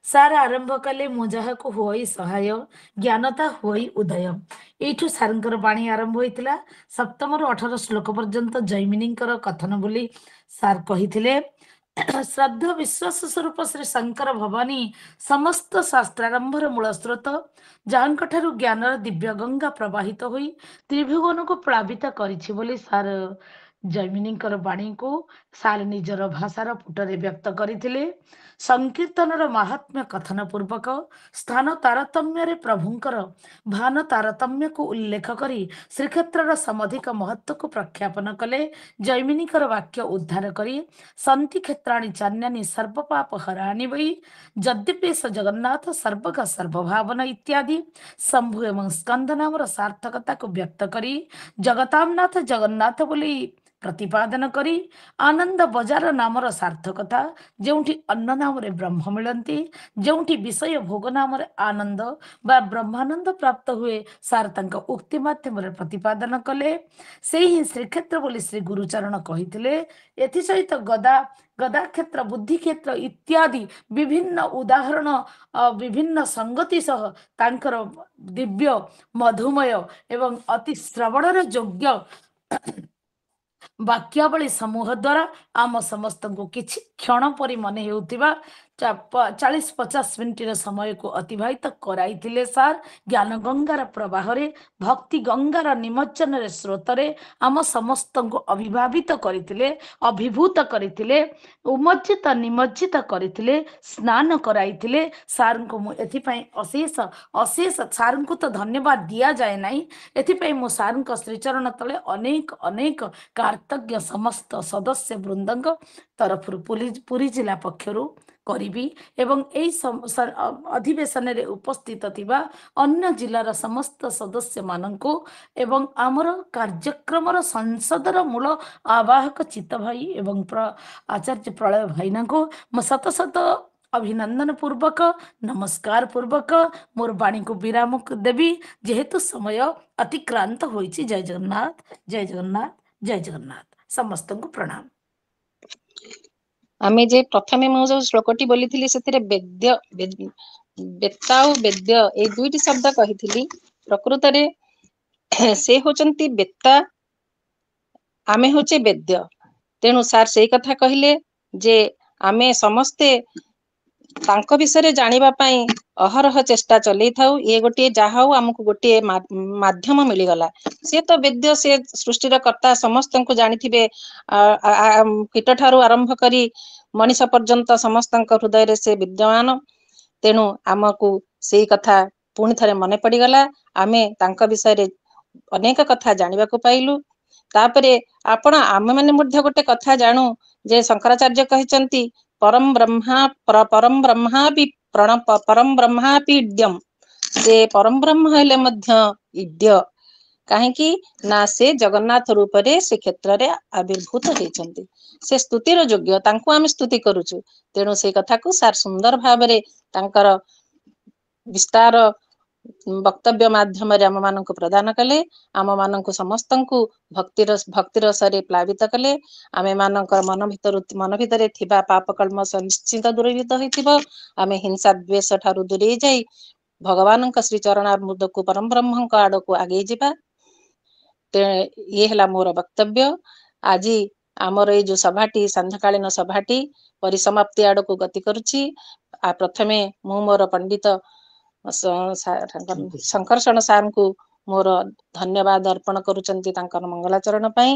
ସାର୍ ଆରମ୍ଭ କଲେ ମୁଁ ଯାହାକୁ ହୁଅଇ ସହାୟ, ଜ୍ଞାନତା ହୁଅଇ ଉଦୟ। ଏଇଠୁ ସାର୍ଙ୍କର ବାଣୀ ଆରମ୍ଭ ହୋଇଥିଲା। 7 ରୁ 18 ଶ୍ଲୋକ ପର୍ଯ୍ୟନ୍ତ ଜୈମିନୀଙ୍କର କଥନ ବୋଲି ସାର୍ କହିଥିଲେ। ଶ୍ରଦ୍ଧା ବିଶ୍ୱାସ ସ୍ୱରୂପ ଶ୍ରୀ ଶଙ୍କର ଭବାନୀ ସମସ୍ତ ଶାସ୍ତ୍ରାରମ୍ଭର ମୂଳ ସ୍ରୋତ, ଯାହାଙ୍କ ଠାରୁ ଜ୍ଞାନର ଦିବ୍ୟ ଗଙ୍ଗା ପ୍ରବାହିତ ହୋଇ ତ୍ରିଭୁବନକୁ ପ୍ଳାବିତ କରିଛି ବୋଲି ସାର୍ ଜୈମିନୀଙ୍କର ବାଣୀକୁ ସାର୍ ନିଜର ଭାଷାର ପୁଟରେ ବ୍ୟକ୍ତ କରିଥିଲେ। ସଂକୀର୍ତ୍ତନର ମାହାତ୍ମ୍ୟ କଥନ ପୂର୍ବକ ସ୍ଥାନ ତାରତମ୍ୟରେ ପ୍ରଭୁଙ୍କର ଭାନ ତାରତମ୍ୟକୁ ଉଲ୍ଲେଖ କରି ଶ୍ରୀକ୍ଷେତ୍ରର ସମଧିକ ମହତ୍ତ୍ୱକୁ ପ୍ରଖ୍ୟାପନ କଲେ। ଜୈମିନୀଙ୍କର ବାକ୍ୟ ଉଦ୍ଧାର କରି ସନ୍ତି କ୍ଷେତ୍ରାଣୀ ଚାନ୍ୟାନୀ ସର୍ବପାପ ହରାଣୀ ବହି ଯଦ୍ୟପି ଜଗନ୍ନାଥ ସର୍ବଗ ସର୍ବଭାବନା ଇତ୍ୟାଦି ଶମ୍ଭୁ ଏବଂ ସ୍କନ୍ଦ ନାମର ସାର୍ଥକତାକୁ ବ୍ୟକ୍ତ କରି ଜଗତାମନାଥ ଜଗନ୍ନାଥ ବୋଲି ପ୍ରତିପାଦନ କରି ଆନନ୍ଦ ବଜାର ନାମର ସାର୍ଥକତା, ଯେଉଁଠି ଅନ୍ନ ନାମରେ ବ୍ରହ୍ମ ମିଳନ୍ତି, ଯେଉଁଠି ବିଷୟ ଭୋଗ ନାମରେ ଆନନ୍ଦ ବା ବ୍ରହ୍ମାନନ୍ଦ ପ୍ରାପ୍ତ ହୁଏ, ସାର୍ ତାଙ୍କ ଉକ୍ତି ମାଧ୍ୟମରେ ପ୍ରତିପାଦନ କଲେ। ସେଇ ହିଁ ଶ୍ରୀକ୍ଷେତ୍ର ବୋଲି ଶ୍ରୀ ଗୁରୁଚରଣ କହିଥିଲେ। ଏଥିସହିତ ଗଦାକ୍ଷେତ୍ର, ବୁଦ୍ଧିକ୍ଷେତ୍ର ଇତ୍ୟାଦି ବିଭିନ୍ନ ଉଦାହରଣ, ବିଭିନ୍ନ ସଙ୍ଗତି ସହ ତାଙ୍କର ଦିବ୍ୟ ମଧୁମୟ ଏବଂ ଅତି ଶ୍ରବଣର ଯୋଗ୍ୟ ବାକ୍ୟାବଳୀ ସମୂହ ଦ୍ୱାରା ଆମ ସମସ୍ତଙ୍କୁ କିଛି କ୍ଷଣ ପରି ମନେ ହେଉଥିବା 40-50 ମିନିଟର ସମୟକୁ ଅତିବାହିତ କରାଇଥିଲେ। ସାର୍ ଜ୍ଞାନ ଗଙ୍ଗାର ପ୍ରବାହରେ, ଭକ୍ତି ଗଙ୍ଗାର ନିମଜ୍ଜନରେ ସ୍ରୋତରେ ଆମ ସମସ୍ତଙ୍କୁ ଅଭିଭାବିତ କରିଥିଲେ, ଅଭିଭୂତ କରିଥିଲେ, ଉମଜ୍ଜିତ ନିମଜ୍ଜିତ କରିଥିଲେ, ସ୍ନାନ କରାଇଥିଲେ। ସାର୍ଙ୍କୁ ମୁଁ ଏଥିପାଇଁ ଅଶେଷ ଅଶେଷ ସାର୍ଙ୍କୁ ତ ଧନ୍ୟବାଦ ଦିଆଯାଏ ନାହିଁ, ଏଥିପାଇଁ ମୁଁ ସାର୍ଙ୍କ ଶ୍ରୀଚରଣ ତଳେ ଅନେକ ଅନେକ କର୍ତ୍ତବ୍ୟ ସମସ୍ତ ସଦସ୍ୟ ବୃନ୍ଦଙ୍କ ତରଫରୁ ପୁରୀ ଜିଲ୍ଲା ପକ୍ଷରୁ କରିବି ଏବଂ ଏହି ଅଧିବେଶନରେ ଉପସ୍ଥିତ ଥିବା ଅନ୍ୟ ଜିଲ୍ଲାର ସମସ୍ତ ସଦସ୍ୟମାନଙ୍କୁ ଏବଂ ଆମର କାର୍ଯ୍ୟକ୍ରମର ସଂସଦର ମୂଳ ଆବାହକ ଚିତ୍ତ ଭାଇ ଏବଂ ଆଚାର୍ଯ୍ୟ ପ୍ରଳୟ ଭାଇନାଙ୍କୁ ମୁଁ ଶତ ଶତ ଅଭିନନ୍ଦନ ପୂର୍ବକ, ନମସ୍କାର ପୂର୍ବକ ମୋର ବାଣୀକୁ ବିରାମ ଦେବି, ଯେହେତୁ ସମୟ ଅତିକ୍ରାନ୍ତ ହୋଇଛି। ଜୟ ଜଗନ୍ନାଥ, ଜୟ ଜଗନ୍ନାଥ, ଜୟ ଜଗନ୍ନାଥ। ସମସ୍ତଙ୍କୁ ପ୍ରଣାମ। ଆମେ ଯେ ପ୍ରଥମେ ମୁଁ ଯୋଉ ଶ୍ଲୋକଟି ବୋଲିଥିଲି ସେଥିରେ ବେଦ୍ୟ ବେତା ଆଉ ବେଦ୍ୟ ଏଇ ଦୁଇଟି ଶବ୍ଦ କହିଥିଲି। ପ୍ରକୃତରେ ସେ ହଉଛନ୍ତି ବେତା, ଆମେ ହଉଛେ ବେଦ୍ୟ। ତେଣୁ ସାର୍ ସେଇ କଥା କହିଲେ ଯେ ଆମେ ସମସ୍ତେ ତାଙ୍କ ବିଷୟରେ ଜାଣିବା ପାଇଁ ଅହରହ ଚେଷ୍ଟା ଚଲେଇଥାଉ। ଇଏ ଗୋଟିଏ ଯାହା ହଉ ଆମକୁ ଗୋଟିଏ ମାଧ୍ୟମ ମିଳିଗଲା। ସିଏ ତ ବେଦ୍ୟ, ସେ ସୃଷ୍ଟିର କର୍ତ୍ତା, ସମସ୍ତଙ୍କୁ ଜାଣିଥିବେ। କୀଟ ଠାରୁ ଆରମ୍ଭ କରି ମଣିଷ ପର୍ଯ୍ୟନ୍ତ ସମସ୍ତଙ୍କ ହୃଦୟରେ ସେ ବିଦ୍ୟମାନ। ତେଣୁ ଆମକୁ ସେଇ କଥା ପୁଣି ଥରେ ମନେ ପଡିଗଲା। ଆମେ ତାଙ୍କ ବିଷୟରେ ଅନେକ କଥା ଜାଣିବାକୁ ପାଇଲୁ। ତାପରେ ଆମେ ମାନେ ମଧ୍ୟ ଗୋଟେ କଥା ଜାଣୁ ଯେ ଶଙ୍କରାଚାର୍ଯ୍ୟ କହିଛନ୍ତି ପରମ ବ୍ରହ୍ମାପି ଇଡ୍ୟମ୍। ସେ ପରମ ବ୍ରହ୍ମ ହେଲେ ମଧ୍ୟ ଇଡ୍ୟ। କାହିଁକି ନା ସେ ଜଗନ୍ନାଥ ରୂପରେ ସେ କ୍ଷେତ୍ରରେ ଆବିର୍ଭୂତ ହେଇଛନ୍ତି। ସେ ସ୍ତୁତିର ଯୋଗ୍ୟ, ତାଙ୍କୁ ଆମେ ସ୍ତୁତି କରୁଛୁ। ତେଣୁ ସେଇ କଥାକୁ ସାର୍ ସୁନ୍ଦର ଭାବରେ ତାଙ୍କର ବିସ୍ତାର ବକ୍ତବ୍ୟ ମାଧ୍ୟମରେ ଆମ ମାନଙ୍କୁ ପ୍ରଦାନ କଲେ। ଆମ ମାନଙ୍କୁ ସମସ୍ତଙ୍କୁ ଭକ୍ତି ରସରେ ପ୍ଳାବିତ କଲେ। ଆମେ ମାନଙ୍କର ମନ ଭିତରେ ଥିବା ପାପ କଳ୍ମ ନିଶ୍ଚିନ୍ତ ଦୂରୀଭୂତ ହେଇଥିବ। ଆମେ ହିଂସା ଦ୍ವೇଷ ଠାରୁ ଦୂରେଇ ଯାଇ ଭଗବାନଙ୍କ ଶ୍ରୀ ଚରଣାମୃତକୁ ପରମ ବ୍ରହ୍ମଙ୍କ ଆଡକୁ ଆଗେଇ ଯିବା। ଇଏ ହେଲା ମୋର ବକ୍ତବ୍ୟ। ଆଜି ଆମର ଏଇ ଯୋଉ ସଭାଟି, ସାନ୍ଧ୍ୟକାଳୀନ ସଭାଟି ପରିସମାପ୍ତି ଆଡକୁ ଗତି କରୁଛି। ପ୍ରଥମେ ମୁଁ ମୋର ପଣ୍ଡିତ ଶଙ୍କର୍ଷଣ ସାର୍ଙ୍କୁ ମୋର ଧନ୍ୟବାଦ ଅର୍ପଣ କରୁଛନ୍ତି ତାଙ୍କର ମଙ୍ଗଳାଚରଣ ପାଇଁ,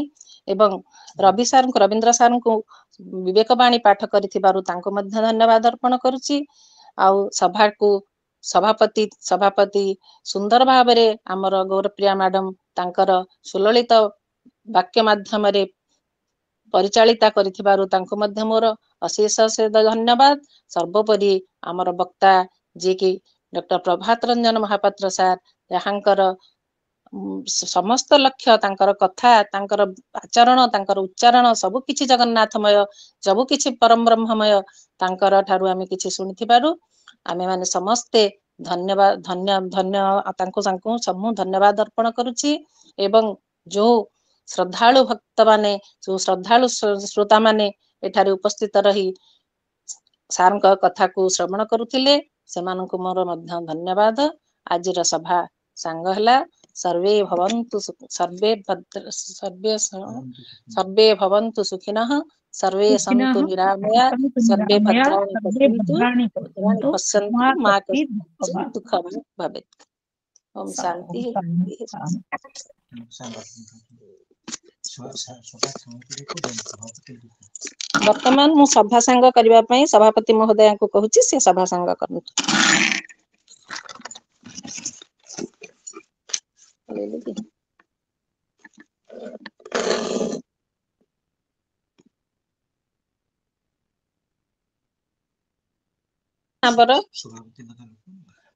ଏବଂ ରବୀନ୍ଦ୍ର ସାର୍ଙ୍କୁ ବିବେକ ବାଣୀ ପାଠ କରିଥିବାରୁ ତାଙ୍କୁ ମଧ୍ୟ ଧନ୍ୟବାଦ ଅର୍ପଣ କରୁଛି। ଆଉ ସଭାପତି ସୁନ୍ଦର ଭାବରେ ଆମର ଗୌରପ୍ରିୟା ମ୍ୟାଡମ ତାଙ୍କର ସୁଲଳିତ ବାକ୍ୟ ମାଧ୍ୟମରେ ପରିଚାଳିତ କରିଥିବାରୁ ତାଙ୍କୁ ମଧ୍ୟ ମୋର ଅଶେଷ ଧନ୍ୟବାଦ। ସର୍ବୋପରି ଆମର ବକ୍ତା ଯିଏକି ଡକ୍ଟର ପ୍ରଭାତ ରଞ୍ଜନ ମହାପାତ୍ର ସାର୍, ଯାହାଙ୍କର ସମସ୍ତ ଲକ୍ଷ୍ୟ, ତାଙ୍କର କଥା, ତାଙ୍କର ଆଚରଣ, ତାଙ୍କର ଉଚ୍ଚାରଣ ସବୁ କିଛି ଜଗନ୍ନାଥମୟ, ସବୁ କିଛି ପରମ ବ୍ରହ୍ମମୟ। ତାଙ୍କର ଠାରୁ ଆମେ କିଛି ଶୁଣିଥିବାରୁ ଆମେ ମାନେ ସମସ୍ତେ ତାଙ୍କୁ ସବୁ ଧନ୍ୟବାଦ ଅର୍ପଣ କରୁଛି। ଏବଂ ଯୋଉ ଶ୍ରଦ୍ଧାଳୁ ଭକ୍ତ ମାନେ, ଯୋଉ ଶ୍ରଦ୍ଧାଳୁ ଶ୍ରୋତା ମାନେ ଏଠାରେ ଉପସ୍ଥିତ ରହି ସାରଙ୍କ କଥାକୁ ଶ୍ରବଣ କରୁଥିଲେ, ସେମାନଙ୍କୁ ମୋର ମଧ୍ୟ ଧନ୍ୟବାଦ। ଆଜିର ସଭା ସାଙ୍ଗ ହେଲା। ସର୍ବେ ଭବନ୍ତୁ ସୁଖିନଃ, सर्वे सुखिनः सन्तु निरामया सन्तु सर्वे निरामया भद्राणि सर्वे पश्यन्तु भद्राणि भद्राणि पश्यन्तु पश्यन्तु मा मा कश्चित् कश्चित् दुःखभाग् दुःखभाग् भवेत्। ओम शांति वर्तमान मु सभा संग करबा पई सभापति महोदय को कहूची से सभा संग करंतु।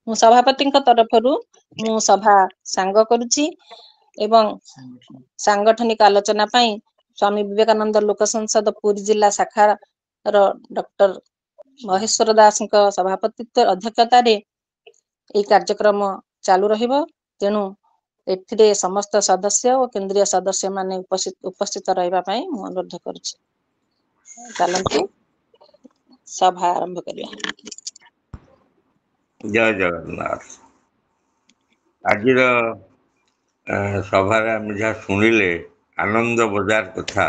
मु सभापति तरफरु मु सभा सांग करूची एवं सांगठनिक आलोचना पई स्वामी विवेकानंद लोक संसद पुरी जिला शाखा रो डॉक्टर महेश्वर दास सभापतित्व अध्यक्षता रे ए कार्यक्रम चालू रहिबो। तेणु एथिरे समस्त सदस्य और केंद्रीय सदस्य माने उपस्थित रहिबा पई मु अनुरोध करूची। चलंतु सभा आरंभ करिया। जय जगन्नाथ। आजिर सभारे आम जहाँ शुणिले आनंद बजार कथा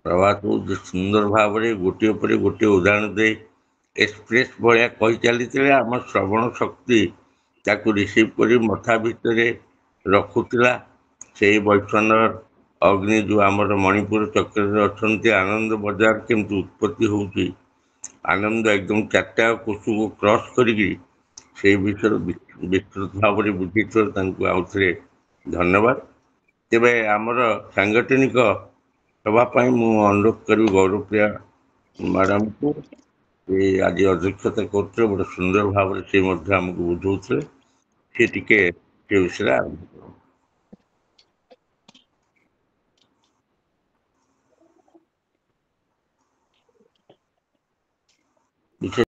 प्रभात सुंदर भाव में गोटे पर गोटे उदाहरण दे एक्सप्रेस भाया कही चली आम श्रवण शक्ति ताकू रिसीव कर मथा भितर रखुला से वैष्णव अग्नि जो आमर मणिपुर चक्र अच्छा आनंद बजार केमती उत्पत्ति होती आनंद एकदम चार्टा कोशु को क्रॉस करी से विषय विस्तृत भाव में बुझी आउ थे धन्यवाद। तेरे आमर सांगठनिक सभापी मु अनुरोध करी गौरवप्रिया मैडम को आज अध्यक्षता कर बड़े सुंदर भाव से आमको बुझाते सी टिके से विषय आरंभ